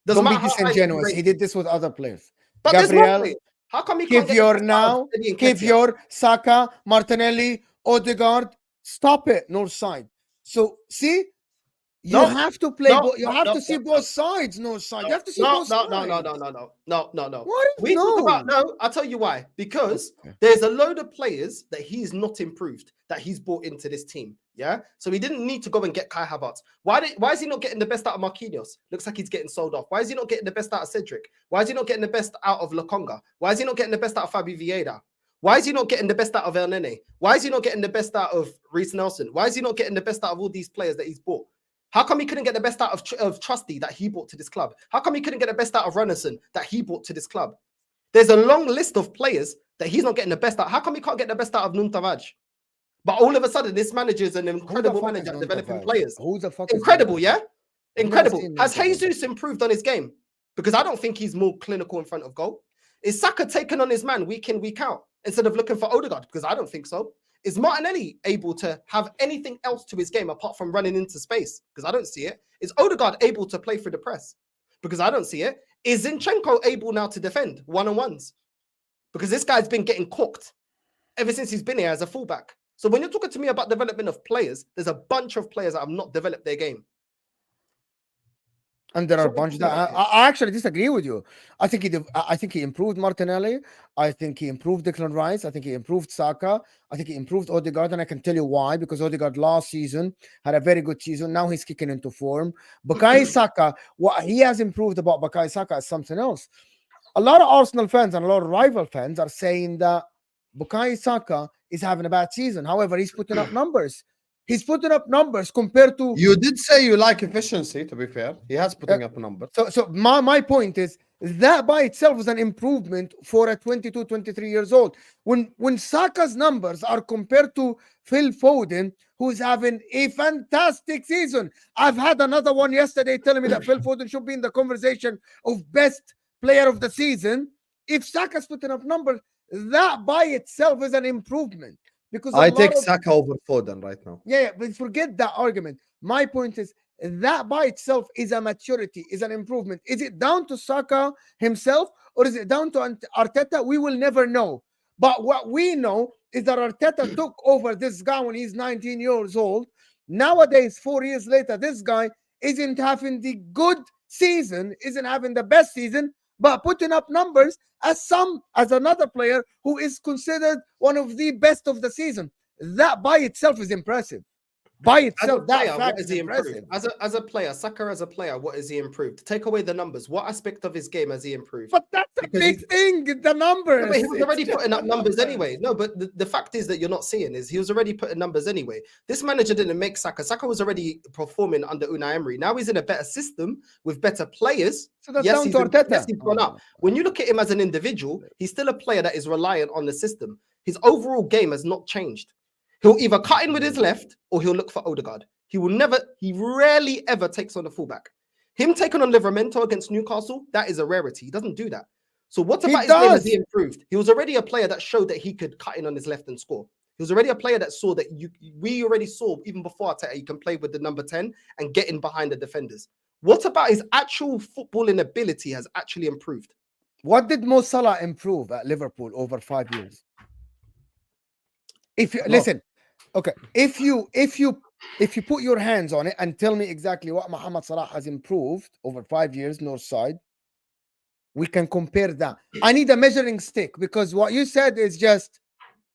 Don't be disingenuous. He did this with other players. But Gabriel. How come he can't Kivior, Saka, Martinelli, Odegaard? Stop it, Northside. So see, you have to play. You have to see both sides. Northside. You have to see both sides. No. What? I'll tell you why. Because there's a load of players that he's not improved that he's brought into this team. Yeah, so he didn't need to go and get Kai Havertz. Why is he not getting the best out of Marquinhos? Looks like he's getting sold off. Why is he not getting the best out of Cedric? Why is he not getting the best out of Lokonga? Why is he not getting the best out of Fabi Vieira? Why is he not getting the best out of El Nene? Why is he not getting the best out of Reece Nelson? Why is he not getting the best out of all these players that he's bought? How come he couldn't get the best out of Trusty that he brought to this club? How come he couldn't get the best out of Runnison that he brought to this club? There's a long list of players that he's not getting the best out. How come he can't get the best out of Nuntavaj? But all of a sudden, this manager is an incredible manager at developing players. Who the fuck? Incredible, yeah? Incredible. Has Jesus improved on his game? Because I don't think he's more clinical in front of goal. Is Saka taking on his man week in, week out instead of looking for Odegaard? Because I don't think so. Is Martinelli able to have anything else to his game apart from running into space? Because I don't see it. Is Odegaard able to play through the press? Because I don't see it. Is Zinchenko able now to defend one-on-ones? Because this guy's been getting cooked ever since he's been here as a fullback. So when you're talking to me about development of players, there's a bunch of players that have not developed their game. And there are a bunch that I actually disagree with you. I think he improved Martinelli. I think he improved Declan Rice. I think he improved Saka. I think he improved Odegaard, and I can tell you why. Because Odegaard last season had a very good season. Now he's kicking into form. Bukayo Saka, what he has improved about Bukayo Saka is something else. A lot of Arsenal fans and a lot of rival fans are saying that Bukayo Saka is having a bad season. However, he's putting up numbers. He's putting up numbers compared to. You did say you like efficiency. To be fair, he has putting up numbers. So my point is that by itself is an improvement for a 22, 23 years old. When Saka's numbers are compared to Phil Foden, who's having a fantastic season. I've had another one yesterday telling me that Phil Foden should be in the conversation of best player of the season. If Saka's putting up numbers, that by itself is an improvement. Because I take Saka over Foden right now. Yeah, but forget that argument. My point is that by itself is a maturity, is an improvement. Is it down to Saka himself or is it down to Arteta? We will never know. But what we know is that Arteta took over this guy when he's 19 years old. Nowadays, 4 years later, this guy isn't having the good season, isn't having the best season, but putting up numbers as another player who is considered one of the best of the season. That by itself is impressive. By itself, that fact is impressive. As a player, Saka as a player, what has he improved? Take away the numbers. What aspect of his game has he improved? But that's a big thing, the numbers. No, but he was already putting up numbers anyway. No, but the fact is that you're not seeing is he was already putting numbers anyway. This manager didn't make Saka. Saka was already performing under Unai Emery. Now he's in a better system with better players. So that's down to Arteta. Yes, he's gone up. When you look at him as an individual, he's still a player that is reliant on the system. His overall game has not changed. He'll either cut in with his left or he'll look for Odegaard. He rarely ever takes on a fullback. Him taking on Livramento against Newcastle, that is a rarity. He doesn't do that. So what about his game has he improved? He was already a player that showed that he could cut in on his left and score. He was already a player that saw that we already saw even before Arteta, he can play with the number 10 and get in behind the defenders. What about his actual footballing ability has actually improved? What did Mo Salah improve at Liverpool over 5 years? If you listen, okay, if you put your hands on it and tell me exactly what Mohamed Salah has improved over 5 years, Northside, we can compare that. I need a measuring stick because what you said is just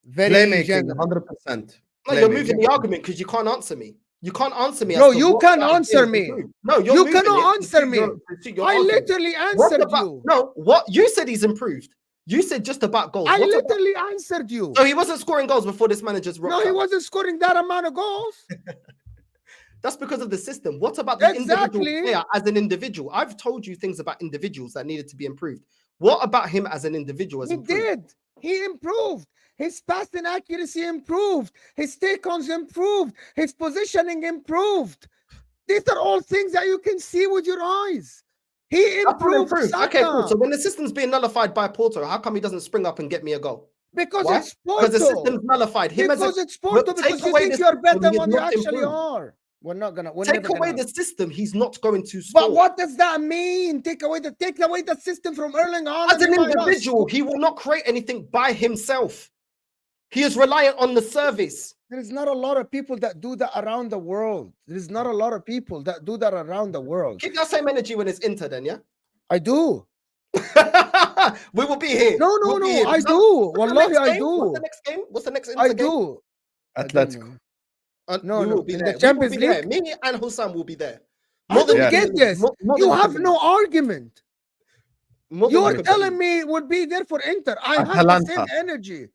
very playmaking, 100%. No, you're moving the argument because you can't answer me. You can't answer me. No, you can answer me. No, you cannot answer me. I literally answered you. No, what you said he's improved. You said just about goals. I literally answered you. So he wasn't scoring goals before this manager's rock. No, he wasn't scoring that amount of goals. That's because of the system. What about the individual player as an individual? I've told you things about individuals that needed to be improved. What about him as an individual? He did. He improved. His passing accuracy improved. His take-ons improved. His positioning improved. These are all things that you can see with your eyes. He improved. Okay, cool. So when the system's being nullified by Porto, how come he doesn't spring up and get me a goal? Because it's Porto. Because the system's nullified. Because it's Porto. Because you think you're better than what you actually are. We're not gonna take away the system. He's not going to score. But what does that mean? Take away the system from Erling Haaland. As an individual, he will not create anything by himself. He is reliant on the service. There's not a lot of people that do that around the world. There's not a lot of people that do that around the world. Keep that same energy when it's Inter, then, yeah? I do. We will be here. No, I do. Wallahi, I do. What's the next game? What's the next Inter game? I do. Atletico. No, will be there. The Champions League. Me and Hussam will be there. I don't get this. You have no argument. You're telling me would be there for Inter. I have the same energy.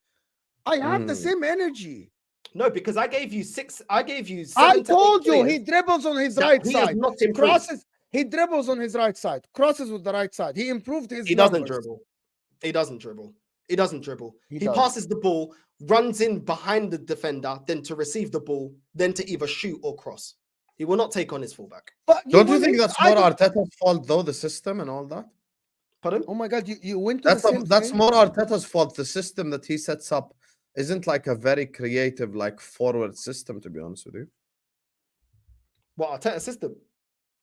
I have the same energy. No, because I gave you six. I gave you. I told you he dribbles on his right side. Crosses. He dribbles on his right side. Crosses with the right side. He improved his. He doesn't dribble. He doesn't dribble. He doesn't dribble. He passes the ball, runs in behind the defender, then to receive the ball, then to either shoot or cross. He will not take on his fullback. But don't you think that's more Arteta's fault, though, the system and all that? Pardon? Oh my God, you went to that's more Arteta's fault. The system that he sets up isn't like a very creative, like forward system, to be honest with you. What, Arteta's system?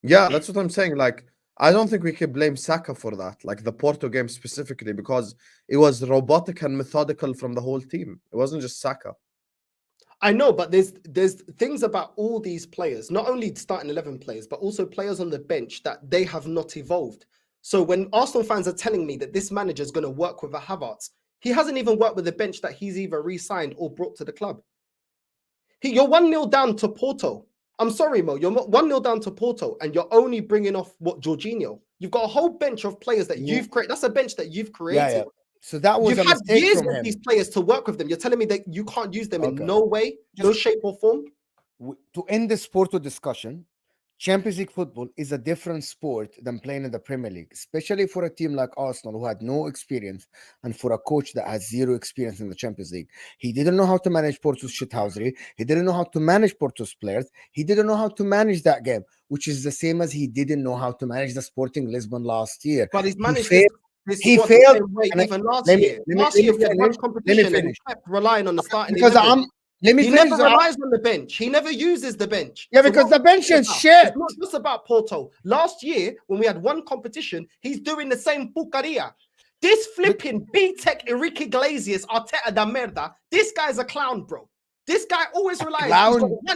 Yeah, that's what I'm saying. Like, I don't think we can blame Saka for that, like the Porto game specifically, because it was robotic and methodical from the whole team. It wasn't just Saka. I know, but there's things about all these players, not only starting 11 players, but also players on the bench that they have not evolved. So when Arsenal fans are telling me that this manager is going to work with a Havertz, he hasn't even worked with the bench that he's either re-signed or brought to the club. You're 1-0 down to Porto. I'm sorry, Mo. You're 1-0 down to Porto, and you're only bringing off Jorginho. You've got a whole bench of players that you've created. That's a bench that you've created. Yeah. So that was you've had years with these players to work with them. You're telling me that you can't use them in no way, no shape or form. to end this Porto discussion, Champions League football is a different sport than playing in the Premier League, especially for a team like Arsenal who had no experience and for a coach that has zero experience in the Champions League. He didn't know how to manage Porto's shithousery. He didn't know how to manage Porto's players. He didn't know how to manage that game, which is the same as he didn't know how to manage the Sporting Lisbon last year. But he's managed he failed. Even last year. Last year, we had one competition and he kept relying on the starting. Because he never relies on the bench. He never uses the bench. Yeah, because the bench is shit. It's not just about Porto. Last year, when we had one competition, he's doing the same pucaria. This flipping B-Tech Enrique Iglesias Arteta da Merda, this guy's a clown, bro. This guy always relies.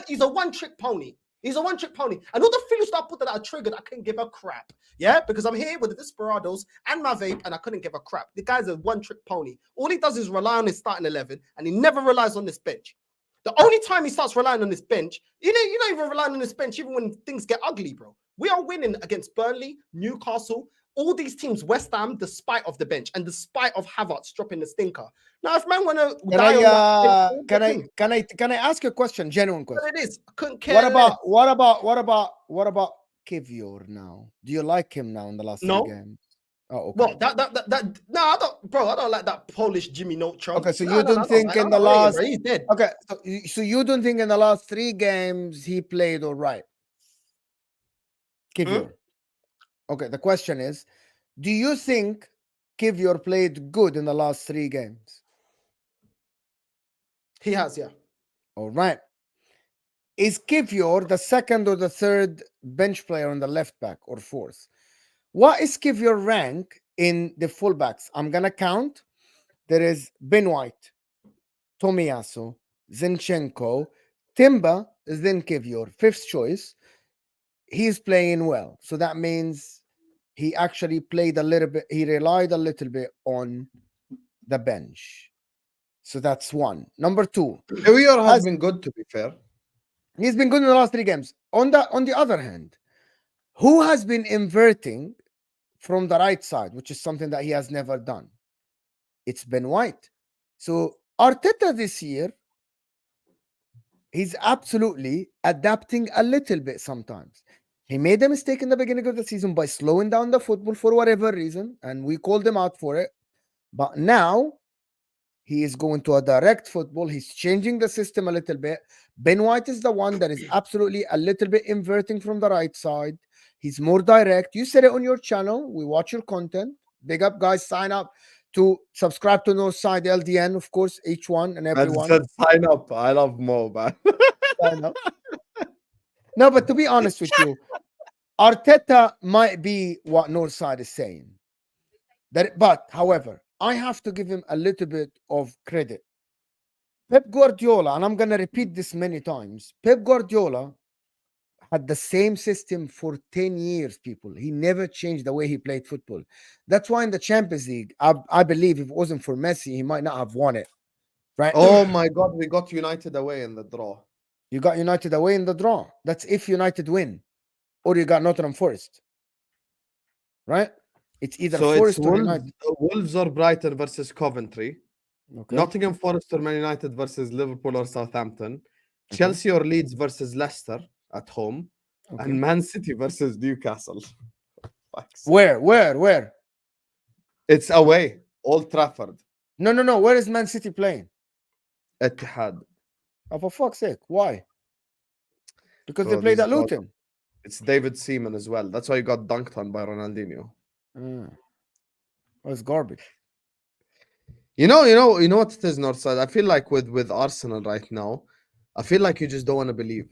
He's a one-trick pony. He's a one-trick pony. And all the feelings that I put that are triggered, I couldn't give a crap. Yeah, because I'm here with the Desperados and my vape, and I couldn't give a crap. The guy's a one-trick pony. All he does is rely on his starting 11, and he never relies on this bench. The only time he starts relying on this bench, you're not even relying on this bench even when things get ugly, bro. We are winning against Burnley, Newcastle, all these teams, West Ham, despite of the bench and despite of Havertz dropping the stinker. Now, if man want to can I ask you a question, genuine question? It is. I couldn't care. What about Kivior now? Do you like him now in the last 3 games? Oh, okay. Well, no, I don't, bro. I don't like that Polish Jimmy Neutron. Okay, so you don't think in the last? He's dead. Okay, so you don't think in the last 3 games he played all right? Kivior. Okay, the question is, do you think Kivior played good in the last 3 games? He has, yeah. All right. Is Kivior the second or the third bench player on the left back or fourth? What is Kivior rank in the fullbacks? I'm going to count. There is Ben White, Tomiyasu, Zinchenko, Timber, then Kivior, 5th choice. He's playing well. So that means he actually played a little bit. He relied a little bit on the bench. So that's one. Number 2. Kivior has been good, to be fair. He's been good in the last 3 games. On the other hand, who has been inverting from the right side, which is something that he has never done? It's Ben White. So Arteta this year, he's absolutely adapting a little bit sometimes. He made a mistake in the beginning of the season by slowing down the football for whatever reason, and we called him out for it. But now he is going to a direct football. He's changing the system a little bit. Ben White is the one that is absolutely a little bit inverting from the right side. He's more direct. You said it on your channel. We watch your content. Big up, guys. Sign up to subscribe to Northside LDN, of course, each one and everyone. Sign up. I love Mo, man. Sign up. No, but to be honest with you, Arteta might be what Northside is saying. But, however, I have to give him a little bit of credit. Pep Guardiola, and I'm going to repeat this many times, Pep Guardiola had the same system for 10 years, people. He never changed the way he played football. That's why in the Champions League, I believe if it wasn't for Messi, he might not have won it. Right? Oh my God, we got United away in the draw. You got United away in the draw. That's if United win. Or you got Nottingham Forest. Right? It's either Forest or United. Wolves or Brighton versus Coventry. Okay. Nottingham Forest or Man United versus Liverpool or Southampton. Chelsea or Leeds versus Leicester at home. And Man City versus Newcastle. Where? It's away. Old Trafford. No. Where is Man City playing? Etihad. Oh, for fuck's sake. Why? Because they played at Luton. It's David Seaman as well. That's why he got dunked on by Ronaldinho. Oh, it's garbage. You know what it is, Northside? I feel like with Arsenal right now, I feel like you just don't want to believe.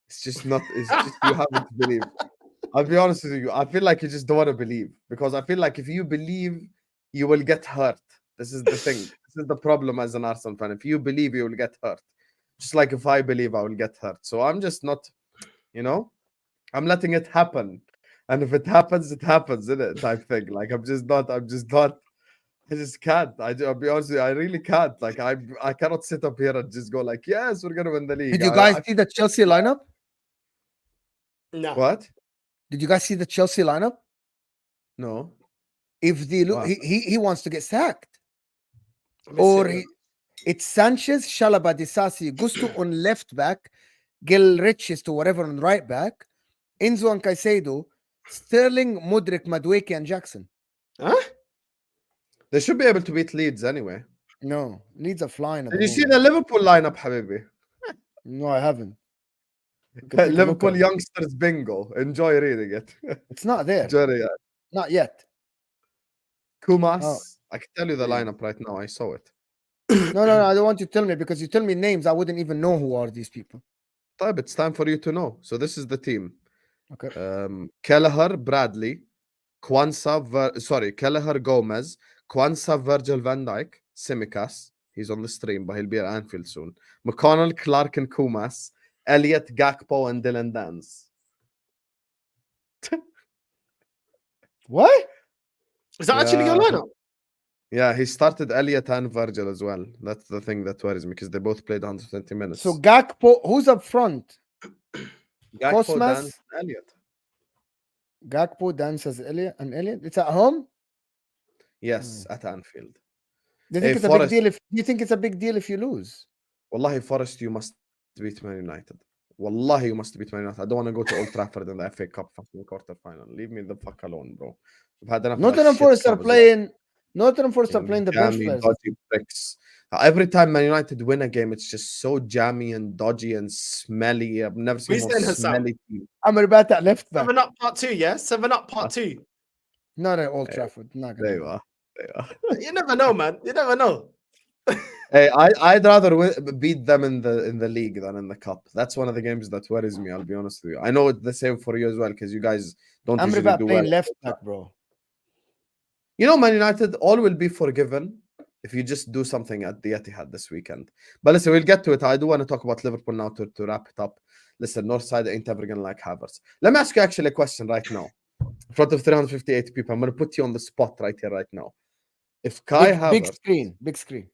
It's just you haven't believe. I'll be honest with you. I feel like you just don't want to believe. Because I feel like if you believe, you will get hurt. This is the thing. This is the problem as an Arsenal fan. If you believe, you will get hurt. Just like if I believe, I will get hurt. So I'm just not, I'm letting it happen. And if it happens, isn't it? Type thing. Like I just can't. I'll be honest with you, I really can't. Like I cannot sit up here and just go like, yes, we're gonna win the league. Did you guys see the Chelsea lineup? No. What? Did you guys see the Chelsea lineup? No. If he wants to get sacked. Or it's Sanchez, Shalaba, Disasi, Gusto on left back, Gil Riches to whatever on right back, Enzo and Caicedo, Sterling, Mudrik, Madueke, and Jackson. Huh? They should be able to beat Leeds anyway. No, Leeds are flying. Did you see the Liverpool lineup, Habibi? No, I haven't. Liverpool youngsters bingo. Enjoy reading it. It's not there. Enjoy it. Not yet. Kumas. Oh. I can tell you the lineup right now. I saw it. No, I don't want you to tell me, because you tell me names, I wouldn't even know who are these people. It's time for you to know. So this is the team. Okay. Kelleher, Bradley, Kelleher, Gomez, Kwanzaa, Virgil van Dijk, Tsimikas. He's on the stream, but he'll be at Anfield soon. McConnell, Clark, and Kumas, Elliot, Gakpo, and Dylan Dance. What? Is that actually your lineup? Yeah, he started Elliot and Virgil as well. That's the thing that worries me, because they both played 120 minutes. So Gakpo, who's up front? Gakpo, Cosmas? Dance, Elliot. Gakpo, dances Elliot, and Elliot. It's at home? Yes, at Anfield. Do you think it's a big deal if you think it's a big deal if you lose? Wallahi, Forest, you must beat Man United. Wallahi, you must beat Man United. I don't want to go to Old Trafford in the FA Cup fucking quarter final. Leave me the fuck alone, bro. We've had enough. Nottingham Forest are playing. Nottingham Forest are playing the bench players. Dodgy bricks. Every time Man United win a game, it's just so jammy and dodgy and smelly. I've never seen more smelly team. I'm about that left back. 7 Up Part 2, yeah? 7 Up Part 2. Not at Old Trafford. Not gonna. There you are. You never know, man. You never know. Hey, I'd rather beat them in the league than in the cup. That's one of the games that worries me. I'll be honest with you. I know it's the same for you as well, because you guys don't usually do playing well. left back, bro. You know, Man United, all will be forgiven if you just do something at the Etihad this weekend. But listen, we'll get to it. I do want to talk about Liverpool now to wrap it up. Listen, Northside ain't ever going to like Havertz. Let me ask you actually a question right now. In front of 358 people, I'm going to put you on the spot right here, right now. If Kai Havertz... Big screen.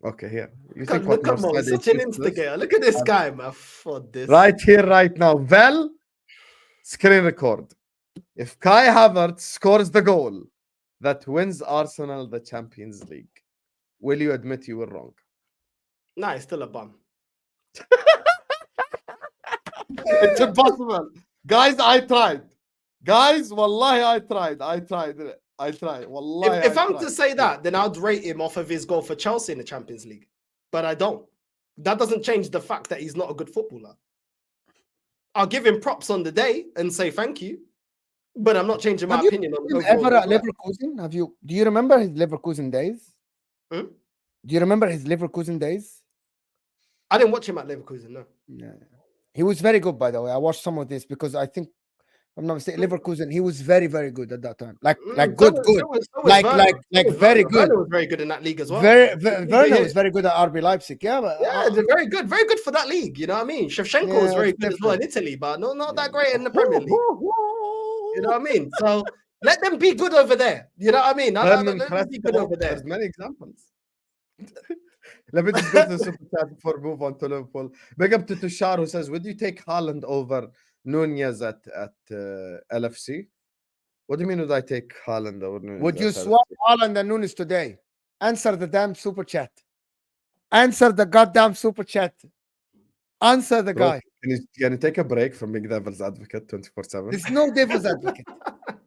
Okay, here. You Come on, such an instigator. Look at this guy, man. For this. Right here, right now. Well, screen record. If Kai Havertz scores the goal that wins Arsenal the Champions League, will you admit you were wrong? Nah, he's still a bum. It's impossible. Guys, I tried. Guys, wallahi, I tried. Wallahi, if I'm to say that, then I'd rate him off of his goal for Chelsea in the Champions League. But I don't. That doesn't change the fact that he's not a good footballer. I'll give him props on the day and say thank you. But I'm not changing my opinion on him ever at Leverkusen? Do you remember his Leverkusen days? Hmm? Do you remember his Leverkusen days? I didn't watch him at Leverkusen, no. Yeah. He was very good, by the way. I watched some of this because I think, if I'm not mistaken, Leverkusen, he was very, very good at that time. Like good. Like very good. Werner was very good in that league as well. Werner was very good at RB Leipzig. Yeah, but they're very good for that league. You know what I mean? Shevchenko was very good as well in Italy, but not that great in the Premier League. You know what I mean? So let them be good over there. You know what I mean? Let them be good over there. There's many examples. Let me just go to the super chat before we move on to Liverpool. Big up to Tushar, who says, would you take Haaland over Nunez at LFC? What do you mean would I take Haaland over Nunez? Would you swap Haaland and Nunez today? Answer the damn super chat. Answer the goddamn super chat. Answer the guy. Can you take a break from being devil's advocate 24/7? There's no devil's advocate.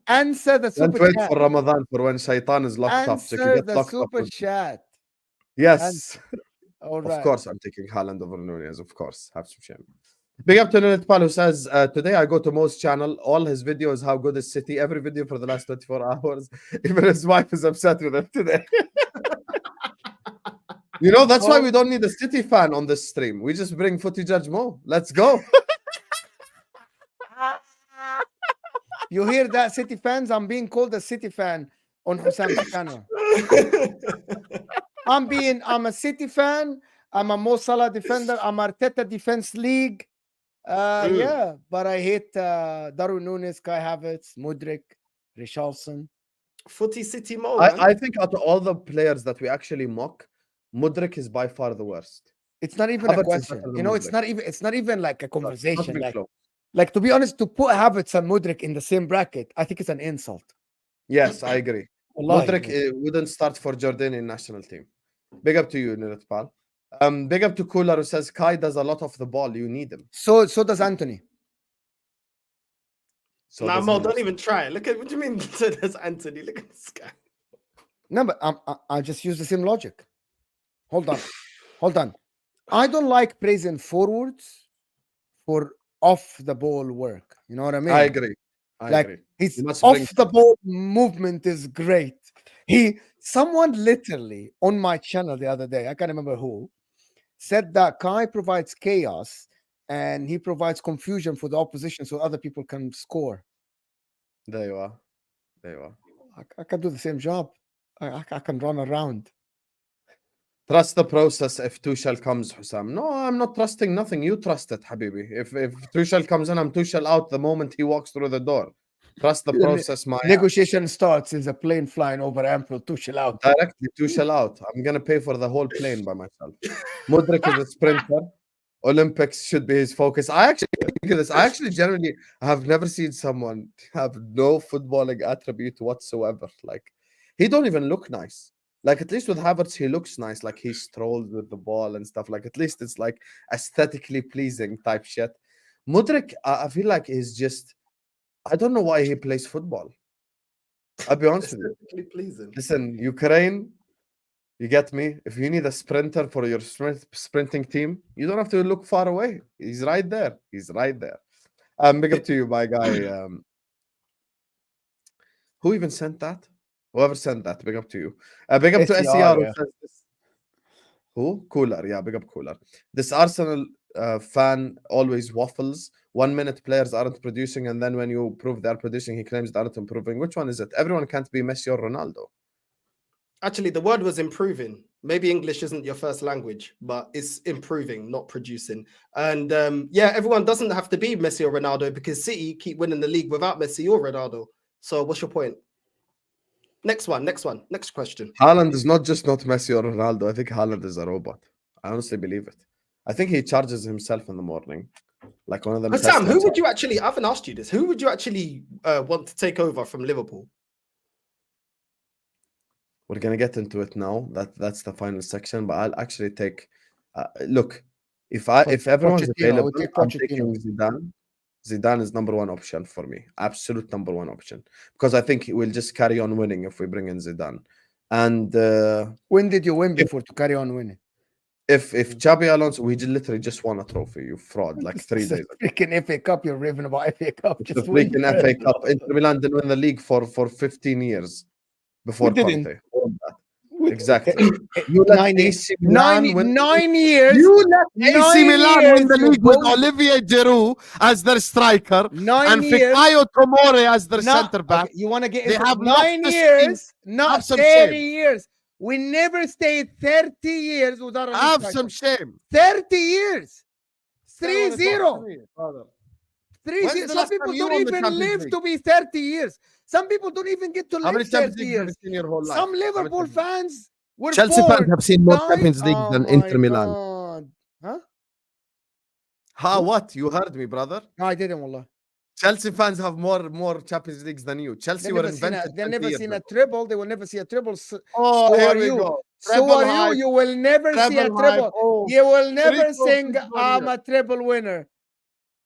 Answer the super Don't wait chat. for Ramadan for when Shaitan is locked up. So Answer the super chat. Yes. All right. Of course, I'm taking Haaland over Nunez. Of course. Have some shame. Big up to Nunez Pal, who says, today I go to Mo's channel. All his videos, how good is City. Every video for the last 24 hours. Even his wife is upset with him today. You know, that's why we don't need a City fan on this stream. We just bring Footy Judge Mo. Let's go. You hear that, City fans? I'm being called a City fan on Husam's channel. I'm a City fan. I'm a Mo Salah defender. I'm Arteta Defense League. Yeah, but I hate Darwin Núñez, Kai Havertz, Mudrik, Richarlison. Footy City Mo. I think out of all the players that we actually mock, Mudrik is by far the worst. It's not even a question. You know, it's not even like a conversation. Like, to be honest, to put Havertz and Mudrik in the same bracket, I think it's an insult. Yes, I agree. Mudrik wouldn't start for Jordanian national team. Big up to you, Nunez Pal. Big up to Cooler who says Kai does a lot of the ball. You need him. So does Anthony. So Nah, does Mo, Henderson. don't even try. Look at what do you mean? So there's Anthony. Look at this guy. No, but I just use the same logic. Hold on. I don't like praising forwards for off the ball work. You know what I mean? I agree. I agree. His You must off bring the ball movement is great. Someone literally on my channel the other day, I can't remember who, said that Kai provides chaos and he provides confusion for the opposition so other people can score. There you are. I can do the same job. I can run around. Trust the process if Tuchel comes, Hussam. No, I'm not trusting nothing. You trust it, Habibi. If Tuchel comes in, I'm Tuchel out the moment he walks through the door. Trust the process, my negotiation starts is a plane flying over Anfield, Tuchel out. Directly, Tuchel out. I'm going to pay for the whole plane by myself. Mudrik is a sprinter. Olympics should be his focus. I actually generally have never seen someone have no footballing attribute whatsoever. Like, he don't even look nice. Like, at least with Havertz, he looks nice. Like, he strolls with the ball and stuff. Like, at least it's like aesthetically pleasing type shit. Mudrik, I feel like he's just, I don't know why he plays football. I'll be honest with you. Aesthetically pleasing. Listen, Ukraine, you get me? If you need a sprinter for your sprinting team, you don't have to look far away. He's right there. Big up to you, my guy. Who even sent that? Whoever sent that, big up to you. Big up to SER. Yeah. Who says this. Who? Cooler. Yeah, big up Cooler. This Arsenal fan always waffles. 1 minute players aren't producing, and then when you prove they're producing, he claims they aren't improving. Which one is it? Everyone can't be Messi or Ronaldo. Actually, the word was improving. Maybe English isn't your first language, but it's improving, not producing. And yeah, everyone doesn't have to be Messi or Ronaldo because City keep winning the league without Messi or Ronaldo. So what's your point? Next question. Haaland is not Messi or Ronaldo. I think Haaland is a robot. I honestly believe it. I think he charges himself in the morning. Like one of them. But Sam, who would you actually, I haven't asked you this, who would you actually want to take over from Liverpool? We're going to get into it now. That's the final section. But I'll actually take, look, if everyone's available, I'm taking Zidane. Zidane is number one option for me. Absolute number one option. Because I think we'll just carry on winning if we bring in Zidane. And when did you win before to carry on winning? If Xabi Alonso, we literally just won a trophy, you fraud, like 3 days ago. Freaking FA Cup, you're raving about FA Cup. Just the freaking FA Cup. Inter Milan didn't win the league for 15 years before Conte. Exactly. You let AC Milan 9 years. You let AC Milan win the league with Olivier Giroud as their striker and Fikayo Tomori as their center back. Okay, you want to get they have 9 years, not 30 years. We never stayed 30 years without a have some shame. 30 years. 3-0. 3-0. Some people don't even live to be 30 years. Some people don't even get to live 30 years. Some Liverpool fans were Chelsea fans have seen more Champions League than Inter Milan. God. Huh? How? What? You heard me, brother. No, I didn't, wallah. Chelsea fans have more Champions Leagues than you. Chelsea were invented. They've never seen a treble. They will never see a treble. So here we go. So are you. You will never see a treble. Oh, you will never sing, I'm a treble winner.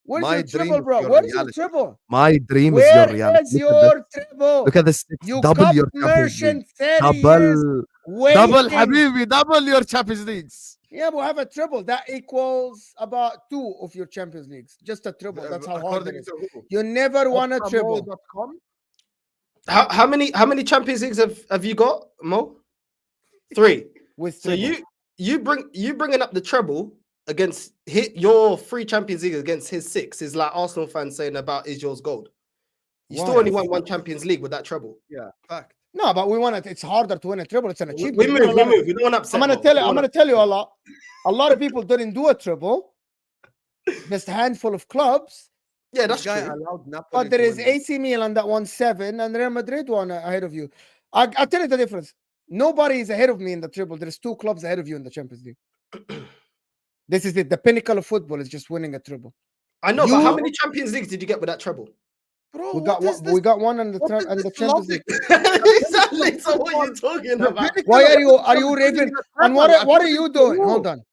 Where's your treble, bro? Where's your treble? My dream is your reality. Where is your treble? Look at this. You double your Champions League. Double, Habibi. Double your Champions Leagues. Yeah, but have a treble. That equals about 2 of your Champions Leagues. Just a treble. That's how hard it is. You never won a treble. How many Champions Leagues have you got, Mo? 3. So you bringing up the treble against your 3 Champions League against his 6 is like Arsenal fans saying about is yours gold. You still only won 1 Champions League with that treble. Yeah, fact. No, but we want it. It's harder to win a treble. It's an achievement. We move. We don't want to upset. I'm gonna tell you a lot. A lot of people didn't do a treble. Just a handful of clubs. Yeah, that's true. But there is AC Milan that won 7 and Real Madrid won ahead of you. I'll tell you the difference. Nobody is ahead of me in the treble. There's 2 clubs ahead of you in the Champions League. This is it. The pinnacle of football is just winning a treble. I know, but how many Champions Leagues did you get with that treble? Bro, we got one on the Champions League. Exactly. So what are you talking about? Why are you raving? And what are you doing? Hold on.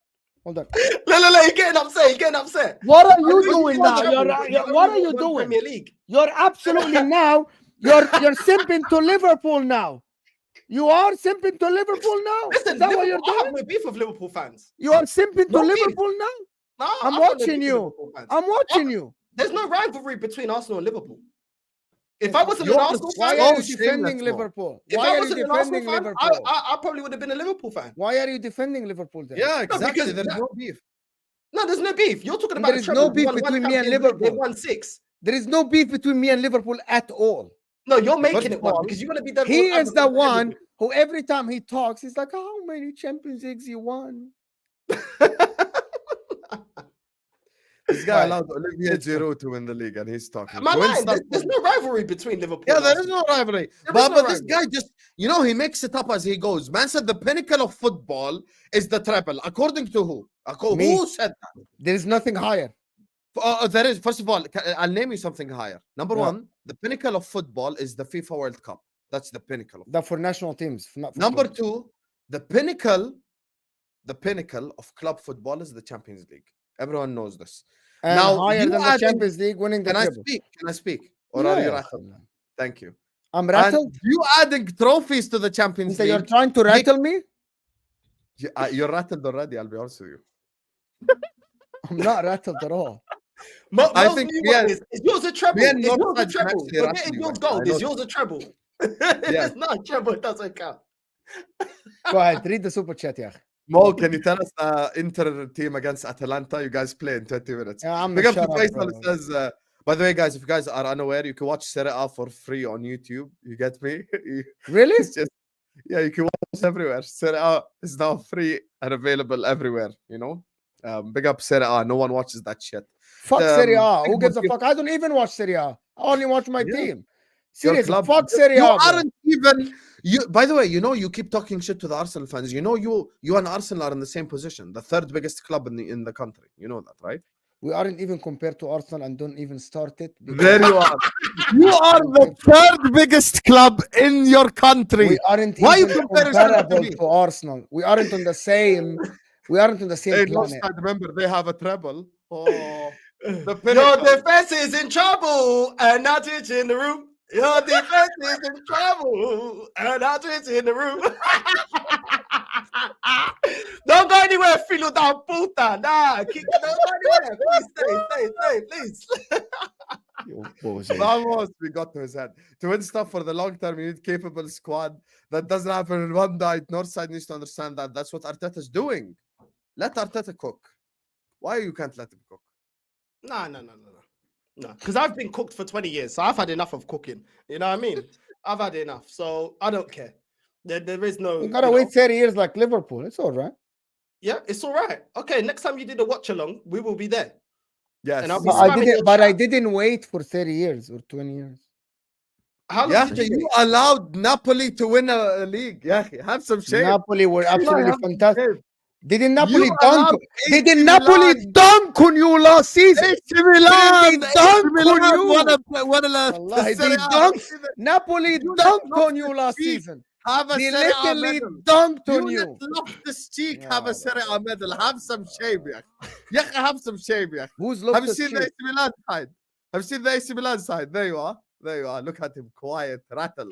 Hold on. Look, you're getting upset. You're getting upset. What are you know doing you now? want What are you One doing? Premier League. You're absolutely now. You're simping to Liverpool now. You are simping to Liverpool now. Listen, Is that what Liverpool, you're I doing? have no beef with Liverpool fans. You are simping to No beef. Liverpool now. No, I'm I've got no watching beef with you. Liverpool fans. I'm watching you. There's no rivalry between Arsenal and Liverpool. If I wasn't an You're Arsenal Why fan, are you shameless, defending bro. Liverpool? if Why I are you wasn't an Arsenal defending fan, Liverpool? I probably would have been a Liverpool fan. Why are you defending Liverpool then? Yeah, exactly. because There's that- no beef. No, there's no beef. You're talking And about there the is treble. no They beef won one between me and Champions League, They Liverpool. won 6. There is no beef between me and Liverpool at all. No, you're making First it of one all, because you're going to be the He one is the advocate for one everything. who every time he talks, he's like, how many Champions Leagues you won? This guy Right. allowed Olivier Giroud to win the league, and he's talking. Am I To win lying? stuff- There's no rivalry between Liverpool. Yeah, and there is Arsenal. no rivalry. There But, is no but this rivalry. guy just, he makes it up as he goes. Man said the pinnacle of football is the treble. According to who? Me. Who said that? There is nothing higher. There is. First of all, I'll name you something higher. Number Yeah. one, the pinnacle of football is the FIFA World Cup. That's the pinnacle. That for national teams. Not for Number clubs. two, the pinnacle of club football is the Champions League. Everyone knows this. And Now, higher you than the adding- Champions League, winning the Can I treble. speak? Can I speak? Or are you Yeah. rattled? Thank you. I'm And rattled. you adding trophies to the Champions So you're League. trying to rattle me? You're rattled already, I'll be honest with you. I'm not rattled at all. I Most think new me one and- is yours a treble. me and Is yours a Northside can treble? actually You're rattle getting you, yours actually. I gold. know Is yours a treble? Yeah. It's not a treble. It doesn't count. Go ahead, read the super chat, yeah. Mo, can you tell us the Inter team against Atalanta? You guys play in 20 minutes. Yeah, I'm Big up to shut up, Faisal. bro. Says, by the way, guys, if you guys are unaware, you can watch Serie A for free on YouTube. You get me? Really? It's just, yeah, you can watch everywhere. Serie A is now free and available everywhere, Big up Serie A. No one watches that shit. Fuck Serie A. Who big gives a motiv- fuck? I don't even watch Serie A. I only watch my Yeah. team. Your Seriously, club. fuck Serie You A. bro. aren't even. By the way, you keep talking shit to the Arsenal fans. You and Arsenal are in the same position, the third biggest club in the country. You know that, right? We aren't even compared to Arsenal and don't even start it. There you are. You are the third biggest club in your country. We aren't Why you even compare yourself to comparable me? to Arsenal. We aren't on the same. We aren't on the same Hey, planet. Northside, remember they have a treble. Oh, the Your pinnacle. defense is in trouble, and now it's in the room. Your defense is in trouble, and now it's in the room. Don't go anywhere, filo da puta. Nah, don't go anywhere. Please stay, please. What was it? Vamos, we got to his head. To win stuff for the long term, you need capable squad. That doesn't happen in one night. Northside needs to understand that. That's what Arteta's doing. Let Arteta cook. Why you can't let him cook? No. Because I've been cooked for 20 years, so I've had enough of cooking. You know what I mean? I've had enough, so I don't care. There is no. You gotta wait 30 years like Liverpool. It's all right. Yeah, it's all right. Okay, next time you did a watch along, we will be there. Yes. And I'll be But spamming your I chat. didn't wait for 30 years or 20 years. How long Yeah, did you you allowed Napoli to win a league. Yeah, have some shame. Napoli were absolutely Have some fantastic. shame. Didn't Napoli You dunk? allowed Didn't AC Napoli Milan- dunk on you last season? AC Milan, They dunk on you. Won a Wallahi, Serie they A. dunked. Napoli You dunked let on you last Loftus-Cheek season. Have a They Serie A literally medal. dunked on You you. let Loftus-Cheek Yeah, have a Serie A medal. Have some shame, yeah. Yeah, have some shame, yeah. Who's Have you Loftus seen the Cheek? AC Milan side? Have you seen the AC Milan side? There you are. There you are. Look at him, quiet, rattle.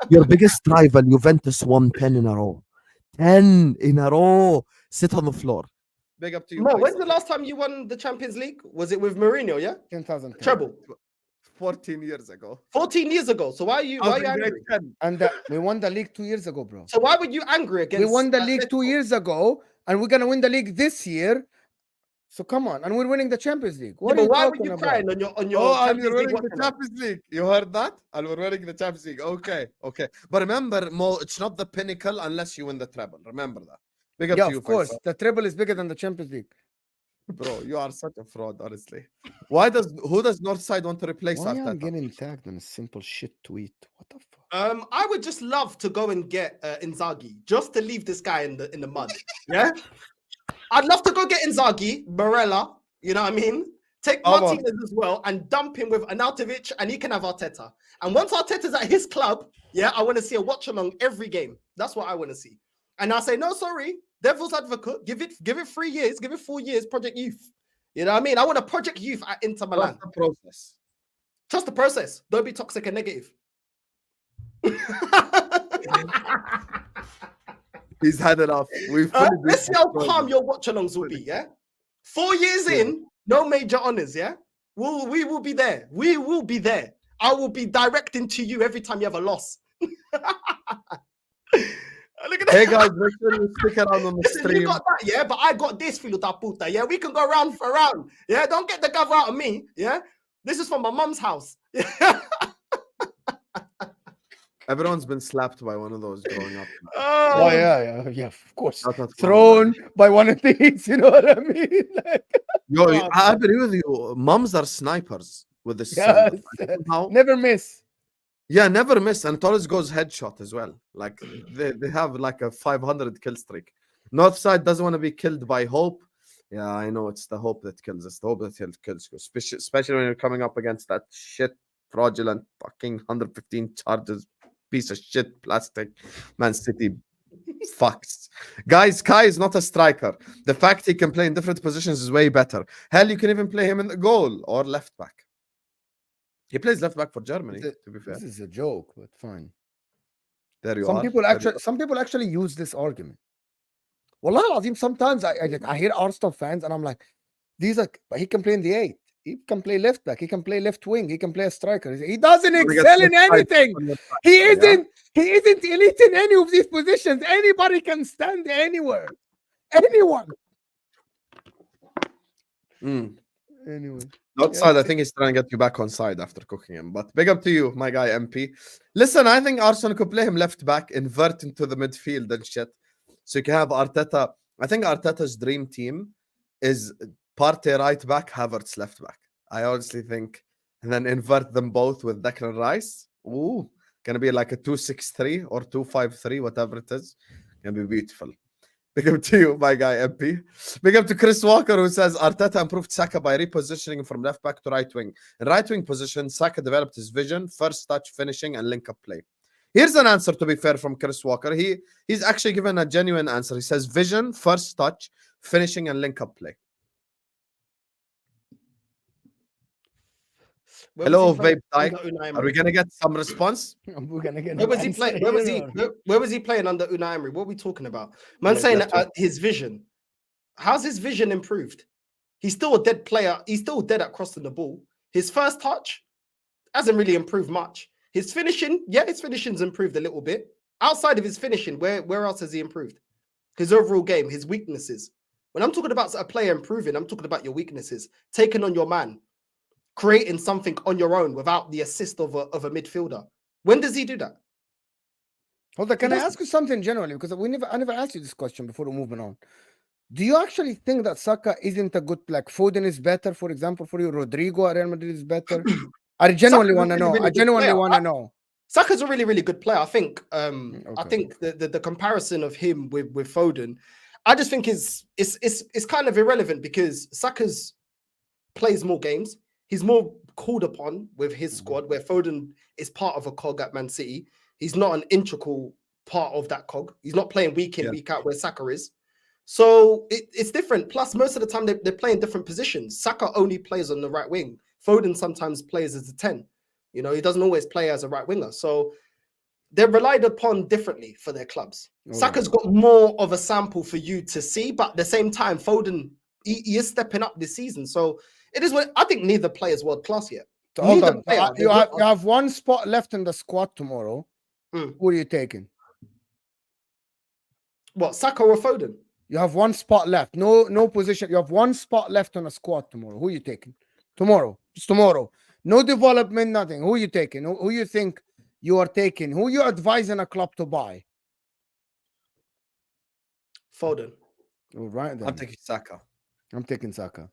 Your biggest rival, Juventus, won 10 in a row. 10 in a row. Sit on the floor. Big up to you. Mo, boys. when's the last time you won the Champions League? Was it with Mourinho, yeah? 10,000. Treble. 14 years ago. 14 years ago. So why are you I was in angry? grade 10. And we won the league 2 years ago, bro. So why were you angry against We won the league 2 Atletico? years ago, and we're gonna win the league this year. So come on, and we're winning the Champions League. What Yeah, are but you why were talking you about? crying on your Oh, and Champions you're League winning the watch along? Champions League. You heard that? And we're winning the Champions League. Okay, okay. But remember, Mo, it's not the pinnacle unless you win the treble. Remember that. Big up Yeah, to you, of course. Faisal. The treble is bigger than the Champions League. Bro, you are such a fraud, honestly. Who does Northside want to replace Why am I Arteta? getting tagged on a simple shit tweet? What the fuck? I would just love to go and get Inzaghi just to leave this guy in the mud. Yeah, I'd love to go get Inzaghi, Barella. You know what I mean? Take Come on. Martinez as well and dump him with Arnautovic, and he can have Arteta. And once Arteta's at his club, yeah, I want to see a watch along every game. That's what I want to see. And I say, no, sorry, devil's advocate. Give it 3 years. Give it 4 years. Project Youth. You know what I mean? I want a Project Youth at Inter Milan. Trust the process. Trust the process. Don't be toxic and negative. He's had enough. Let's see how calm your watch-alongs will be. Yeah, 4 years in, no major honors. Yeah, we will be there. We will be there. I will be directing to you every time you have a loss. Look at hey guys, make sure you stick around on the Listen, stream. you got that, yeah, but I got this, filho da puta. Yeah, we can go round for round. Yeah, don't get the cover out of me. Yeah, this is from my mum's house. Everyone's been slapped by one of those growing up. Oh yeah, of course. That's Thrown by one of these, you know what I mean? Like, Yo, I agree with you. Mums are snipers with this. yes. Never miss. Yeah, never miss, and it always goes headshot as well. Like they have like a 500 kill streak. Northside doesn't want to be killed by hope. Yeah, I know it's the hope that kills. It's the hope that kills you, especially when you're coming up against that shit, fraudulent, fucking 115 charges, piece of shit, plastic, Man City. Fucks. Guys, Kai is not a striker. The fact he can play in different positions is way better. Hell, you can even play him in the goal or left back. He plays left back for Germany, to be fair. This is a joke, but fine. There you some are. People actually use this argument. Wallah Azim, sometimes I hear Arsenal fans and I'm like, but he can play in the 8. He can play left back. He can play left wing. He can play a striker. He doesn't excel in anything. He isn't elite in any of these positions. Anybody can stand anywhere. Anyone. Anyway. Outside, I think he's trying to get you back on side after cooking him. But big up to you, my guy MP. Listen, I think Arsenal could play him left back, invert into the midfield and shit. So you can have Arteta. I think Arteta's dream team is Partey right back, Havertz left back. I honestly think, and then invert them both with Declan Rice. Ooh, gonna be like a 2-6-3 or 2-5-3, whatever it is. Gonna be beautiful. Big up to you, my guy MP. Big up to Chris Walker, who says Arteta improved Saka by repositioning from left back to right wing. In right wing position, Saka developed his vision, first touch, finishing, and link up play. Here's an answer, to be fair, from Chris Walker. He's actually given a genuine answer. He says vision, first touch, finishing, and link up play. Hello, Vape Dijk. Are we gonna get some response? We're gonna get. Where was he playing? Where was he playing under Unai Emery? What are we talking about? Man, saying his vision. How's his vision improved? He's still a dead player. He's still dead at crossing the ball. His first touch hasn't really improved much. His finishing, his finishing's improved a little bit. Outside of his finishing, where else has he improved? His overall game, his weaknesses. When I'm talking about a player improving, I'm talking about your weaknesses. Taking on your man. Creating something on your own without the assist of a midfielder. When does he do that? Hold on, can I ask you something generally? Because I never asked you this question before moving on. Do you actually think that Saka isn't a good, like Foden is better, for example, for you? Rodrigo at Real Madrid is better? I genuinely want to know. Really I genuinely want to know. Saka's a really, really good player. I think I think the comparison of him with Foden, I just think is kind of irrelevant because Saka's plays more games. He's more called upon with his squad, where Foden is part of a cog at Man City. He's not an integral part of that cog. He's not playing week in, week out where Saka is. So it's different. Plus, most of the time they're playing different positions. Saka only plays on the right wing. Foden sometimes plays as a 10. You know, he doesn't always play as a right winger. So they're relied upon differently for their clubs. Saka's got more of a sample for you to see, but at the same time, Foden, he is stepping up this season. So it is what I think neither player is world class yet. So hold on. You have one spot left in the squad tomorrow. Who are you taking? What, Saka or Foden? You have one spot left. No position. You have one spot left on the squad tomorrow. Who are you taking? Tomorrow. Just tomorrow. No development, nothing. Who are you taking? Who you think you are taking? Who you advising a club to buy? Foden. All right, then. I'm taking Saka. I'm taking Saka.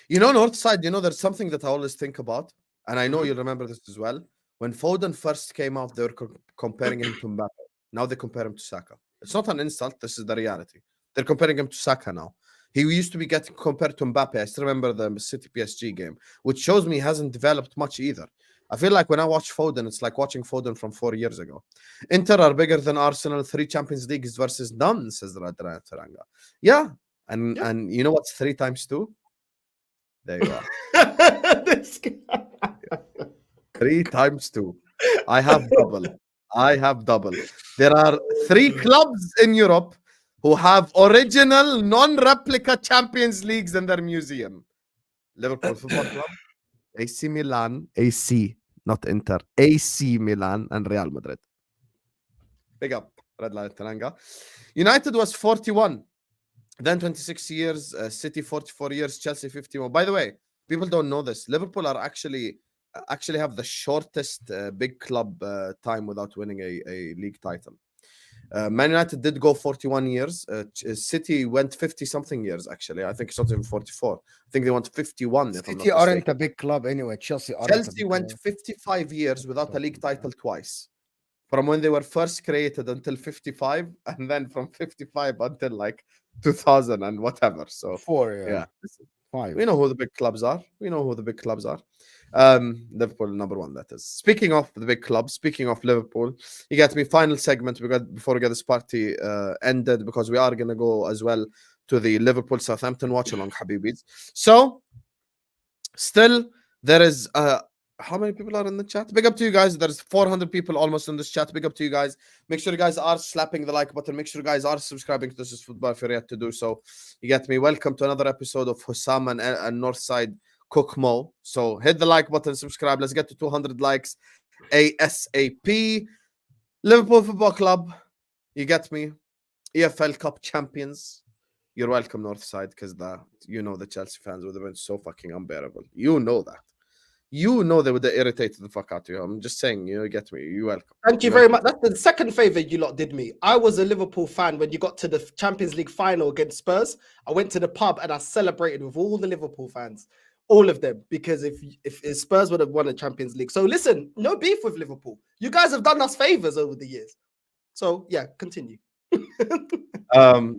You know, Northside, there's something that I always think about, and I know you'll remember this as well. When Foden first came out, they were comparing him to Mbappe. Now they compare him to Saka. It's not an insult. This is the reality. They're comparing him to Saka now. He used to be getting compared to Mbappe. I still remember the City PSG game, which shows me he hasn't developed much either. I feel like when I watch Foden, it's like watching Foden from 4 years ago. Inter are bigger than Arsenal. 3 Champions Leagues versus none, says Radra Taranga. Yeah. And you know what's 3 times 2? There you are. 3 times 2. I have double. There are 3 clubs in Europe who have original non-replica Champions Leagues in their museum. Liverpool Football Club, AC Milan, AC, not Inter, AC Milan and Real Madrid. Big up, Red Light Taranga. United was 41, then 26 years, City 44 years, Chelsea 51. By the way, people don't know this. Liverpool are actually have the shortest big club time without winning a league title. Man United did go 41 years. City went 50-something years, actually. I think it's not even 44. I think they went 51. City aren't a big club anyway. Chelsea went 55 years without a league title twice. From when they were first created until 55, and then from 55 until like 2000 and whatever. So 4, yeah. 5. We know who the big clubs are. Liverpool number 1, that is. Speaking of the big clubs, speaking of Liverpool, you get me final segment before we get this party ended, because we are going to go as well to the Liverpool Southampton watch along, Habibis. So still there is how many people are in the chat? Big up to you guys. There's 400 people almost in this chat. Big up to you guys. Make sure you guys are slapping the like button. Make sure you guys are subscribing to This Is Football if you're yet to do so. You get me. Welcome to another episode of Hussam and Northside Cook Mo. So hit the like button, subscribe. Let's get to 200 likes ASAP. Liverpool Football Club. You get me. EFL Cup champions. You're welcome, Northside, because the Chelsea fans would have been so fucking unbearable. You know that. You know they would have irritated the fuck out of you. I'm just saying, you get me. You're welcome. Thank you very much. That's the second favour you lot did me. I was a Liverpool fan when you got to the Champions League final against Spurs. I went to the pub and I celebrated with all the Liverpool fans, all of them, because if Spurs would have won the Champions League. So listen, no beef with Liverpool. You guys have done us favours over the years. So yeah, continue.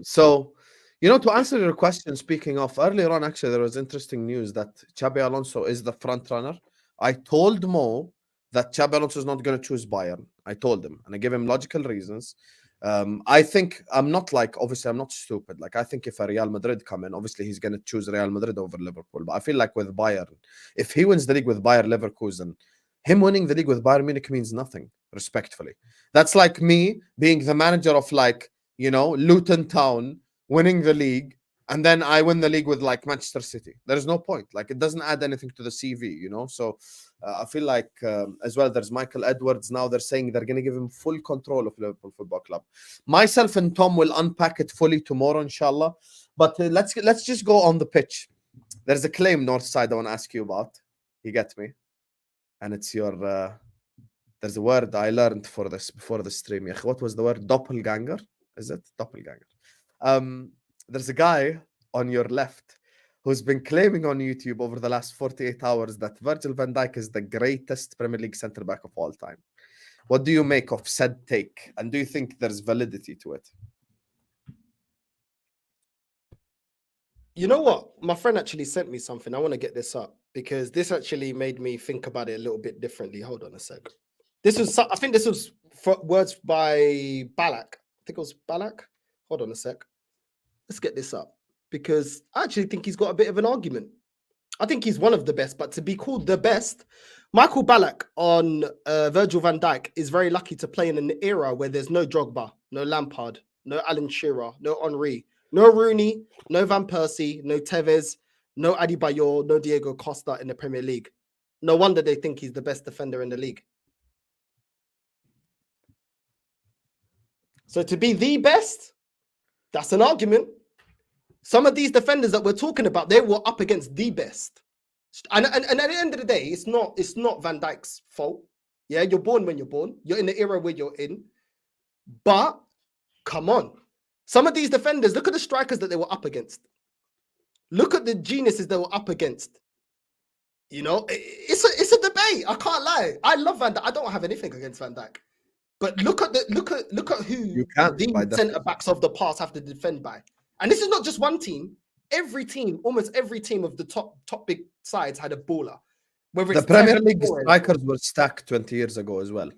So, to answer your question, speaking of, earlier on, actually, there was interesting news that Xabi Alonso is the front runner. I told Mo that Xabi Alonso is not going to choose Bayern. I told him, and I gave him logical reasons. I think obviously I'm not stupid. Like, I think if a Real Madrid come in, obviously he's going to choose Real Madrid over Liverpool. But I feel like with Bayern, if he wins the league with Bayer Leverkusen, him winning the league with Bayern Munich means nothing, respectfully. That's like me being the manager of Luton Town, winning the league, and then I win the league with Manchester City. There's no point. It doesn't add anything to the CV, So I feel like as well, there's Michael Edwards now. They're saying they're going to give him full control of Liverpool Football Club. Myself and Tom will unpack it fully tomorrow, inshallah. But let's just go on the pitch. There's a claim, Northside, I want to ask you about. You get me? And it's your... there's a word I learned for this before the stream. What was the word? Doppelganger? Is it? Doppelganger. There's a guy on your left who's been claiming on YouTube over the last 48 hours that Virgil van Dijk is the greatest Premier League centre-back of all time. What do you make of said take? And do you think there's validity to it? You know what? My friend actually sent me something. I want to get this up because this actually made me think about it a little bit differently. Hold on a sec. I think this was words by Balak. I think it was Balak. Hold on a sec. Let's get this up because I actually think he's got a bit of an argument. I think he's one of the best, but to be called the best, Michael Ballack on Virgil van Dijk is very lucky to play in an era where there's no Drogba, no Lampard, no Alan Shearer, no Henry, no Rooney, no Van Persie, no Tevez, no Adebayor, no Diego Costa in the Premier League. No wonder they think he's the best defender in the league. So to be the best, that's an argument. Some of these defenders that we're talking about, they were up against the best. And at the end of the day, it's not Van Dijk's fault. Yeah, you're born when you're born. You're in the era where you're in. But come on. Some of these defenders, look at the strikers that they were up against. Look at the geniuses they were up against. It's a debate. I can't lie. I love Van Dijk. I don't have anything against Van Dijk. But look at who the centre backs of the past have to defend by. And this is not just one team. Every team, almost every team of the top big sides had a baller. Whether The it's Premier Tevez League or- strikers were stacked 20 years ago as well.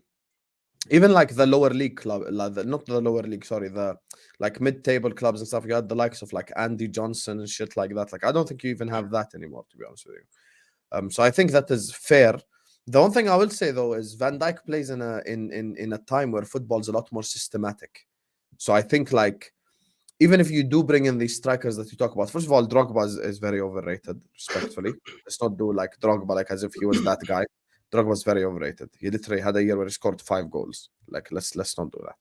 Even like the lower league club, like not the lower league, sorry, the like mid-table clubs and stuff. You had the likes of like Andy Johnson and shit like that. Like I don't think you even have that anymore, to be honest with you. So I think that is fair. The one thing I will say though is Van Dijk plays in a time where football's a lot more systematic. So I think like even if you do bring in these strikers that you talk about, first of all, Drogba is very overrated, respectfully. Let's not do like Drogba like as if he was that guy. Drogba was very overrated. He literally had a year where he scored 5 goals. Like let's not do that.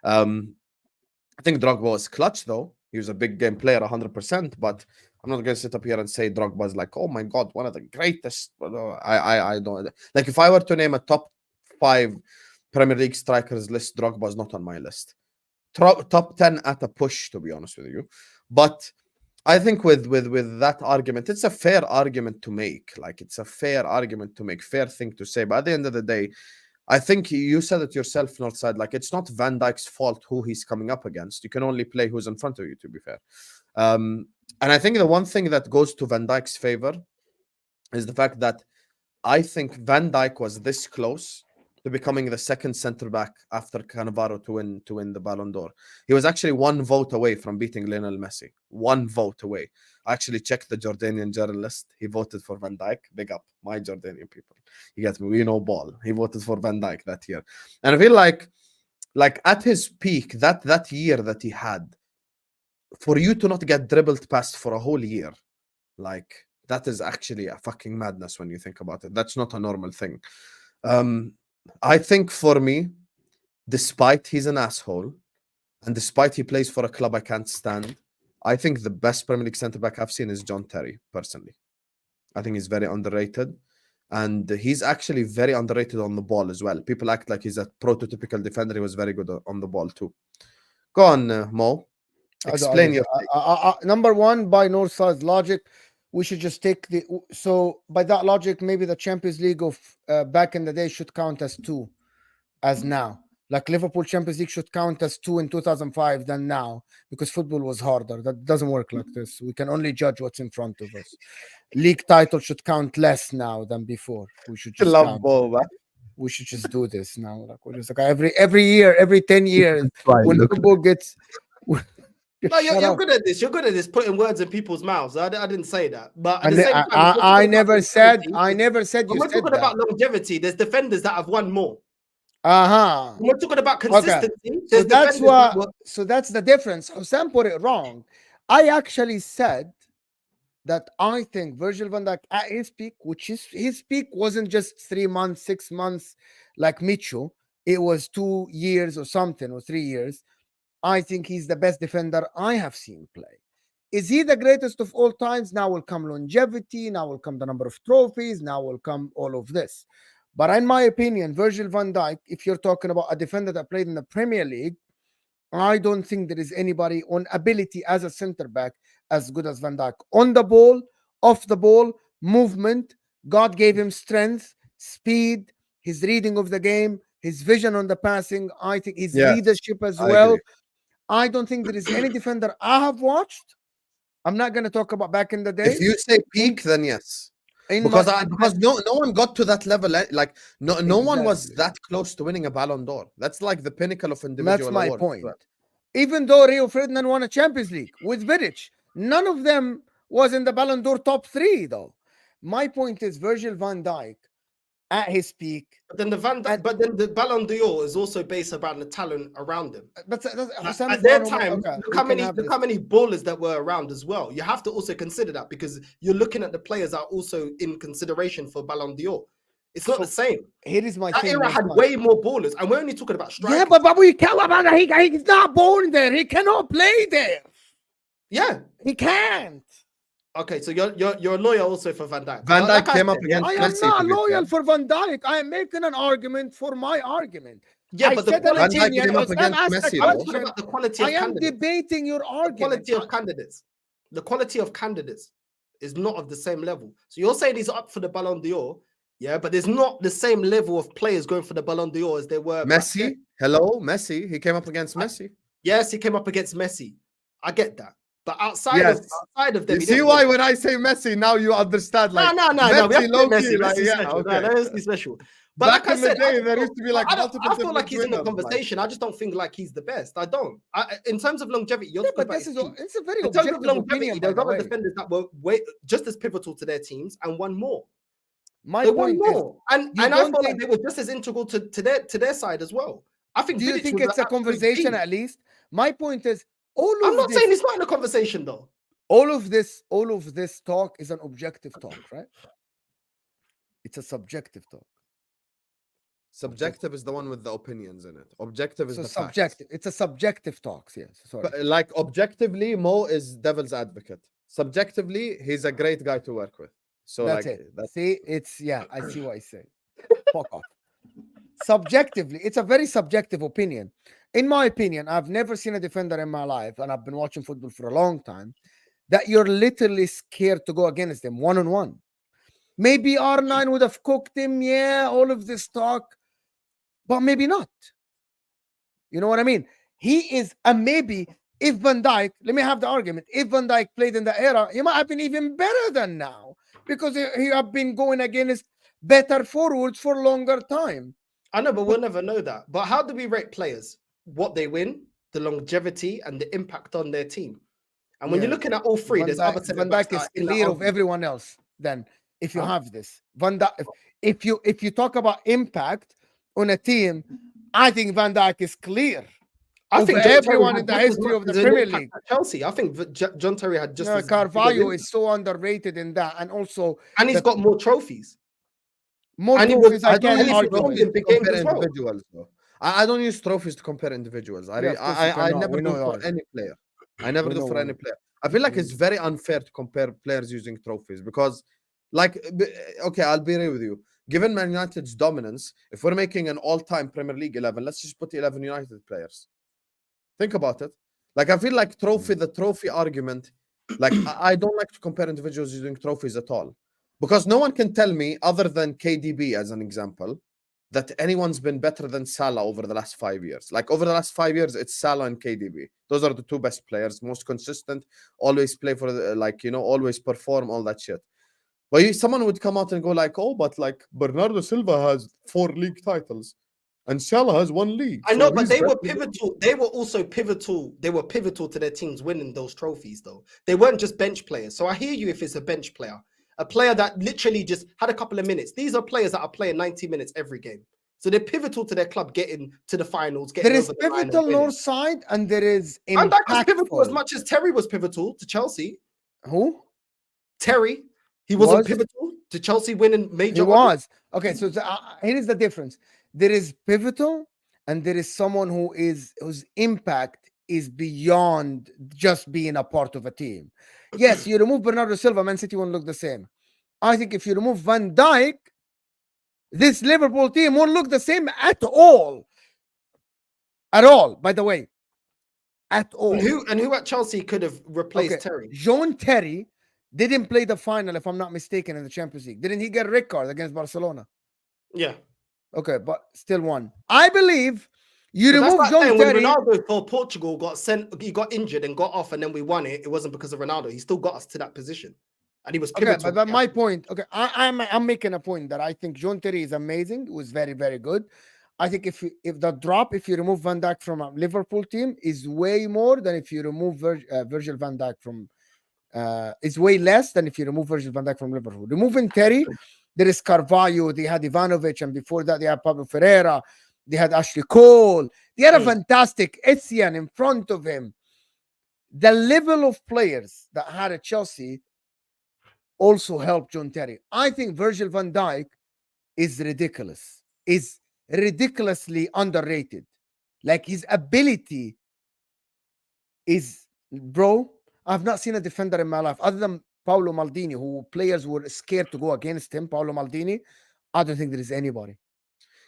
I think Drogba was clutch though. He was a big game player, 100%. But I'm not gonna sit up here and say Drogba is like, oh my god, one of the greatest. I don't like. If I were to name a top 5 Premier League strikers list, Drogba is not on my list. Top 10 at a push, to be honest with you. But I think with that argument, it's a fair argument to make. Like it's a fair argument to make, fair thing to say. But at the end of the day, I think you said it yourself, Northside. Like it's not Van Dijk's fault who he's coming up against. You can only play who's in front of you, to be fair. And I think the one thing that goes to Van Dijk's favor is the fact that I think Van Dijk was this close to becoming the second centre back after Cannavaro to win the Ballon d'Or. He was actually 1 vote away from beating Lionel Messi. 1 vote away. I actually checked the Jordanian journalist. He voted for Van Dijk. Big up, my Jordanian people. You get me? We know ball. He voted for Van Dijk that year. And I feel like at his peak, that year that he had, for you to not get dribbled past for a whole year, like that is actually a fucking madness when you think about it. That's not a normal thing. I think for me, despite he's an asshole, and despite he plays for a club I can't stand, I think the best Premier League centre-back I've seen is John Terry, personally. I think he's very underrated. And he's actually very underrated on the ball as well. People act like he's a prototypical defender. He was very good on the ball too. Go on, Mo. Explain your number one, by Northside's logic, we should just take the... So by that logic, maybe the Champions League of back in the day should count as 2 as now. Like Liverpool Champions League should count as 2 in 2005 than now, because football was harder. That doesn't work like this. We can only judge what's in front of us. League title should count less now than before. We should just we should just do this now. Like we're just like every year, every 10 years, when football gets... No, you're good at this. You're good at this, putting words in people's mouths. I didn't say that, but I never said you said we're talking that. about longevity. There's defenders that have won more. We're talking about consistency. Okay. So that's the difference. Sam put it wrong. I actually said that I think Virgil van Dijk at his peak, which is his peak, wasn't just 3 months, 6 months like Micho. It was 2 years or something, or 3 years. I think he's the best defender I have seen play. Is he the greatest of all times? Now will come longevity. Now will come the number of trophies. Now will come all of this. But in my opinion, Virgil van Dijk, if you're talking about a defender that played in the Premier League, I don't think there is anybody on ability as a center back as good as Van Dijk. On the ball, off the ball, movement. God gave him strength, speed, his reading of the game, his vision on the passing. I think his leadership as well. Agree. I don't think there is any defender I have watched. I'm not going to talk about back in the day. If you say peak, then yes. Because no one got to that level. Like no one was that close to winning a Ballon d'Or. That's like the pinnacle of individual. That's my point. Even though Rio Ferdinand won a Champions League with Vidic, none of them was in the Ballon d'Or top 3 though. My point is Virgil van Dijk at his peak. But then the Ballon d'Or is also based around the talent around him. But at their time, look how many ballers that were around as well. You have to also consider that, because you're looking at the players that are also in consideration for Ballon d'Or. It's not the same. Here is my that thing. era had way more ballers, and we're only talking about strikers. Yeah, but we can't about that. He's not born there. He cannot play there. Yeah, he can't. Okay, so you're loyal also for Van Dijk. Van Dijk came up against Messi. I am not loyal for Van Dijk. I am making an argument for my argument. Yeah, but Van Dijk came up against Messi. I'm talking about the quality of candidates. I am debating your argument. The quality of candidates is not of the same level. So you're saying he's up for the Ballon d'Or, yeah, but there's not the same level of players going for the Ballon d'Or as there were. Messi, hello, Messi. He came up against Messi. Yes, he came up against Messi. I get that. But outside of them, you see why when I say Messi, now you understand. Like, no. Messi, Messi special. Okay. No, Messi special. But back like in the day, there used to be like multiple. I feel like he's in the conversation. I just don't think like he's the best. I don't. In terms of longevity, but it's a very in terms of longevity, opinion, there's other defenders that were just as pivotal to their teams and won more. My point is, and I feel like they were just as integral to their side as well. I think. Do you think it's a conversation at least? My point is, I'm not saying it's not in a conversation though. All of this talk is an objective talk, right? It's a subjective talk. Subjective is the one with the opinions in it. Objective is the subjective. Facts. It's a subjective talk. Yes, sorry. But like objectively, Mo is devil's advocate. Subjectively, he's a great guy to work with. So that's like, it. See, I see what I say. Fuck off. Subjectively, it's a very subjective opinion. In my opinion, I've never seen a defender in my life, and I've been watching football for a long time, that you're literally scared to go against them one-on-one. Maybe R9 would have cooked him, all of this talk, but maybe not. You know what I mean? He is a maybe. If Van Dijk, let me have the argument, if Van Dijk played in the era, he might have been even better than now, because he have been going against better forwards for longer time. I know, but we'll never know that. But how do we rate players? What they win, the longevity, and the impact on their team. And when you're looking at all three, there's other Van Dijk is clear of everyone else. Then, if you have this, Van Dijk, if you talk about impact on a team, I think Van Dijk is clear. I think everyone in the history of the Premier League. Chelsea, I think John Terry had just. No, Carvalho is so underrated in that, and he's got more trophies. More trophies. I can't argue. Individuals, though. I don't use trophies to compare individuals. I never do for any player. I never do for any player. I feel like it's very unfair to compare players using trophies because, like, okay, I'll be real with you. Given Man United's dominance, if we're making an all-time Premier League 11, let's just put 11 United players. Think about it. Like, I feel like the trophy argument, like, I don't like to compare individuals using trophies at all. Because no one can tell me, other than KDB as an example, that anyone's been better than Salah over the last 5 years. Like, over the last 5 years, it's Salah and KDB. Those are the two best players, most consistent, always play for, always perform, all that shit. But someone would come out and go like, oh, but like Bernardo Silva has 4 league titles and Salah has 1 league. I know, but they were pivotal. They were also pivotal. They were pivotal to their teams winning those trophies, though. They weren't just bench players. So I hear you if it's a bench player. A player that literally just had a couple of minutes. These are players that are playing 90 minutes every game. So they're pivotal to their club getting to the finals. There is pivotal Northside and there is impactful. And that was pivotal as much as Terry was pivotal to Chelsea. Who? Terry. He wasn't pivotal to Chelsea winning major. He was. Okay, so here is the difference. There is pivotal and there is someone whose impact is beyond just being a part of a team. Yes, you remove Bernardo Silva, Man City won't look the same. I think if you remove Van Dijk, this Liverpool team won't look the same at all. At all, by the way. At all. And who at Chelsea could have replaced Terry? John Terry didn't play the final, if I'm not mistaken, in the Champions League. Didn't he get a red card against Barcelona? Yeah. Okay, but still won. I believe you remove John Terry. When Ronaldo for Portugal he got injured and got off, and then we won it. It wasn't because of Ronaldo. He still got us to that position, and he was pivotal. Okay, but my point. Okay, I'm making a point that I think John Terry is amazing. It was very, very good. I think if the drop, if you remove Van Dijk from a Liverpool team, is way more than if you remove Virgil van Dijk from. Is way less than if you remove Virgil van Dijk from Liverpool. Removing Terry, there is Carvalho. They had Ivanovic, and before that they had Pablo Ferreira. They had Ashley Cole. They had a fantastic Etienne in front of him. The level of players that had at Chelsea also helped John Terry. I think Virgil van Dijk is ridiculous. Is ridiculously underrated. Like his ability is, bro, I've not seen a defender in my life other than Paolo Maldini, who players were scared to go against him. Paolo Maldini, I don't think there is anybody.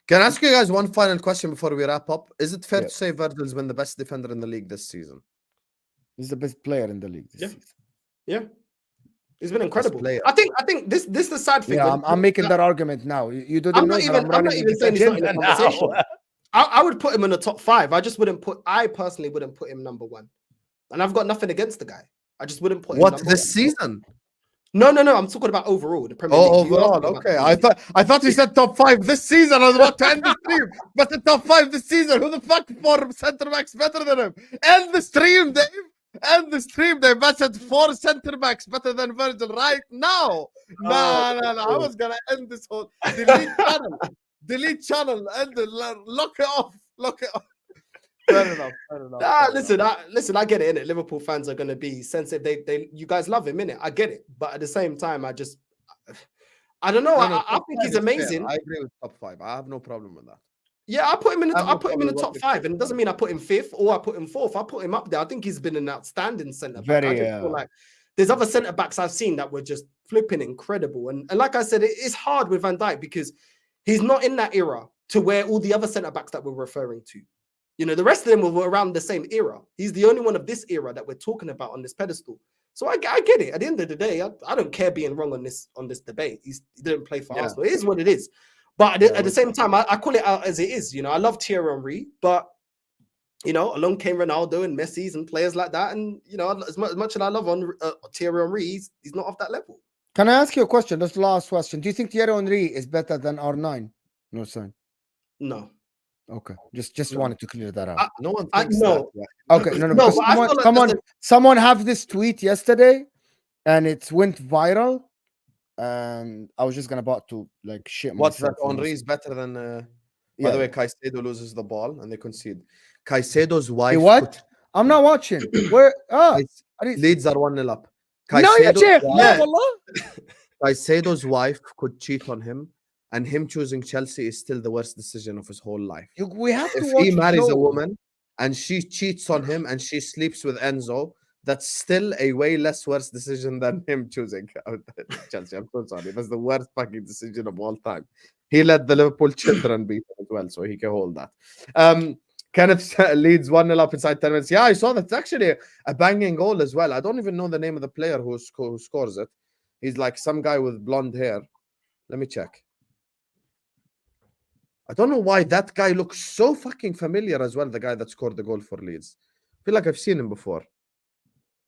Can I ask you guys one final question before we wrap up? Is it fair to say Virgil's been the best defender in the league this season? He's the best player in the league this season. Yeah. He's been incredible. I think this is the sad thing. Yeah, I'm making that argument now. You don't know that I'm not even saying he's not in the conversation. I would put him in the top 5. I personally wouldn't put him number 1. And I've got nothing against the guy. I just wouldn't put him What, number this one. season? No. I'm talking about overall. The Premier League. Oh, You asked overall, me about okay. the I thought you said top 5 this season. I was about to end the stream. But the top 5 this season, who the fuck for centre backs better than him? End the stream, Dave. End the stream, Dave. I said 4 centre backs better than Virgil right now. No. I was gonna end this whole delete channel, end it, lock it off. Fair enough. Listen, I get it, innit? Liverpool fans are going to be sensitive. You guys love him, innit? I get it. But at the same time, I don't know. I think he's amazing. Fair. I agree with top 5. I have no problem with that. Yeah, I put him in the top 5, and it doesn't mean I put him 5th or I put him 4th. I put him up there. I think he's been an outstanding centre back. I just feel like there's other centre backs I've seen that were just flipping incredible. And like I said, it's hard with Van Dijk because he's not in that era to where all the other centre backs that we're referring to. You know, the rest of them were around the same era. He's the only one of this era that we're talking about on this pedestal. So I get it. At the end of the day, I don't care being wrong on this debate. He didn't play for Arsenal. It is what it is. But at the same time, I call it out as it is. You know, I love Thierry Henry, but you know, along came Ronaldo and Messi's and players like that. And you know, as much as I love Thierry Henry, he's not off that level. Can I ask you a question? This last question. Do you think Thierry Henry is better than R9? Northside? No. Okay, just wanted to clear that out. No one thinks no. that. Okay, no. Someone have this tweet yesterday, and it went viral, and I was just about to like shit myself. What's that? Henry is better than. By the way, Caicedo loses the ball and they concede. Caicedo's wife. What? I'm not watching. Where? Leeds are 1-0 up. Caicedo's wife could cheat on him. And him choosing Chelsea is still the worst decision of his whole life. We have to if watch he marries a woman and she cheats on him and she sleeps with Enzo, that's still a way less worse decision than him choosing Chelsea. I'm so sorry. That's the worst fucking decision of all time. He let the Liverpool children beat him as well, so he can hold that. Kenneth leads 1-0 up inside 10 minutes. Yeah, I saw that. It's actually a banging goal as well. I don't even know the name of the player who scores it. He's like some guy with blonde hair. Let me check. I don't know why that guy looks so fucking familiar as well, the guy that scored the goal for Leeds. I feel like I've seen him before.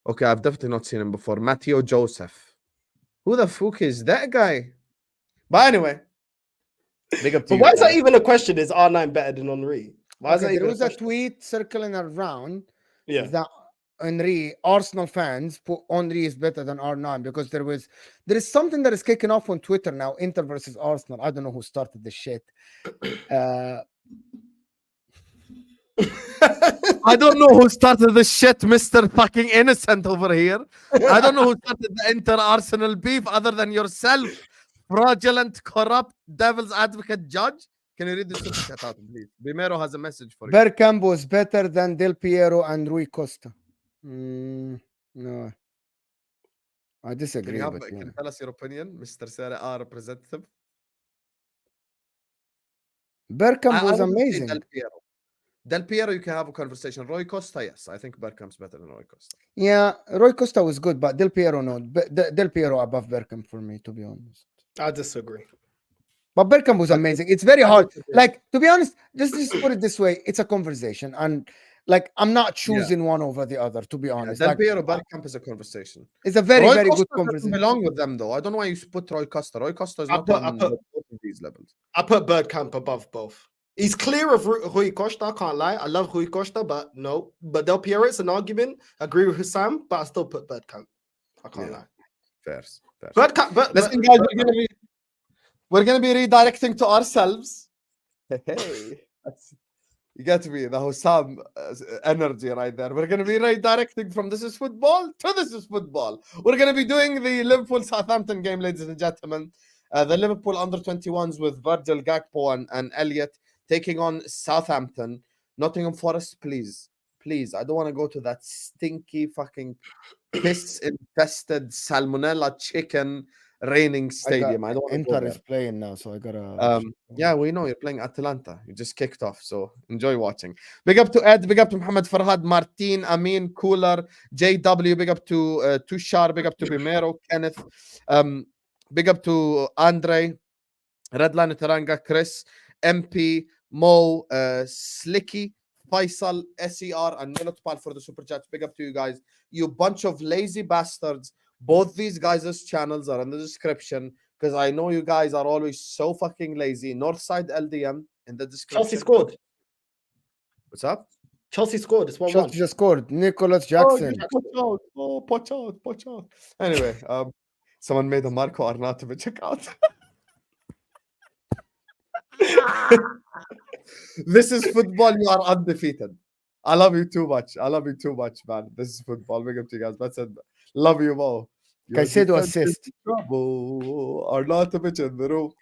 Okay, I've definitely not seen him before. Matteo Joseph. Who the fuck is that guy? But anyway. Big up to you. Why is that even a question? Is R9 better than Henry? Why is that even there was a tweet circling around that Henry, Arsenal fans put Henry is better than R9 because there is something that is kicking off on Twitter now, Inter versus Arsenal. I don't know who started this shit. I don't know who started this shit, Mr. fucking innocent over here. I don't know who started the Inter-Arsenal beef other than yourself, fraudulent, corrupt, devil's advocate judge. Can you read this super chat out, please? Bimero has a message for you. Bergkamp was better than Del Piero and Rui Costa. No, I disagree. Can you tell us your opinion, Mr. Serie A representative? Bergkamp was amazing. Del Piero, you can have a conversation. Rui Costa, yes. I think Bergkamp's better than Rui Costa. Yeah, Rui Costa was good, but Del Piero, no. Del Piero above Bergkamp for me, to be honest. I disagree. But Bergkamp was amazing. It's very hard. Like, to be honest, just put it this way. It's a conversation. And, like, I'm not choosing one over the other, to be honest. Del Piero, Bergkamp is a conversation. It's a very, very Costa good conversation. Belong with them, though. I don't know why you put Rui Costa. Rui Costa is not on both of these levels. I put Bergkamp above both. He's clear of Rui Costa, I can't lie. I love Rui Costa, but no. But Del Piero, it's an argument. I agree with Hussam, but I still put Bergkamp. I can't lie. Fair. Bergkamp, listen, guys, we're gonna be redirecting to ourselves. Hey, you got to be the Hussam energy right there. We're gonna be redirecting from This Is Football to This Is Football. We're gonna be doing the Liverpool-Southampton game, ladies and gentlemen. The Liverpool under-21s with Virgil, Gakpo, and Elliott taking on Southampton. Nottingham Forest, please. I don't want to go to that stinky fucking piss-infested salmonella chicken raining stadium. I don't want to go Inter there. is playing now, so I gotta. Yeah, we know you're playing Atalanta. You just kicked off, so enjoy watching. Big up to Ed. Big up to Muhammad Farhad, Martin, Amin, Cooler, JW. Big up to Tushar. Big up to Bimero, Kenneth. Big up to Andre, Redline Taranga, Chris, MP, Mo, Slicky, Faisal, SER, and Milotpal for the super chats. Big up to you guys. You bunch of lazy bastards. Both these guys' channels are in the description because I know you guys are always so fucking lazy. Northside LDM in the description. Chelsea scored. What's up? Chelsea scored. It's 1-1. Chelsea just scored. Nicholas Jackson. Watch out. Anyway, someone made a Marco Arnautovic account. This is football. You are undefeated. I love you too much. Man. This is football. Big up to you guys. That's it. Love you more. Caicedo assist. Arnautovic in the room.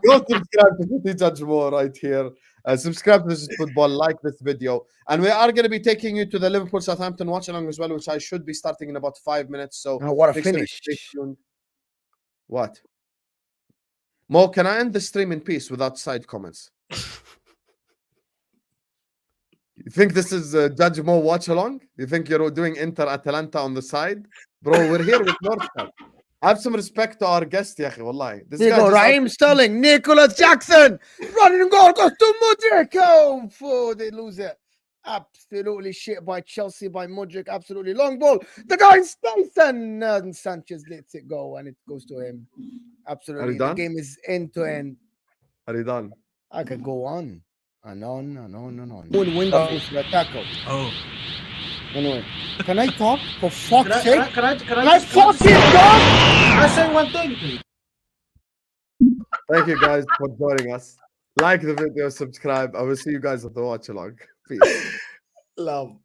Go subscribe to City Judge More right here. Subscribe to This Is Football. Like this video. And we are going to be taking you to the Liverpool Southampton watch along as well, which I should be starting in about 5 minutes. So what a finish. What? Mo, can I end the stream in peace without side comments? You think this is Judge Mo watch along? You think you're doing Inter Atalanta on the side? Bro, we're here with Northside. Have some respect to our guest, Yahi, wallahi. Here you go, Raheem Sterling, Nicholas Jackson, running and goal, goes to Mudryk. Oh, they lose it. Absolutely shit by Chelsea, by Mudryk. Absolutely long ball. The guy in space, and Sanchez lets it go, and it goes to him. Absolutely. The game is end to end. Are you done? I could go on and on and on and on. Win the tackle. Oh. Anyway, can I talk? For fuck's sake? Can I fucking talk? I say one thing, please? Thank you guys for joining us. Like the video, subscribe. I will see you guys at the watch along. Peace. Love.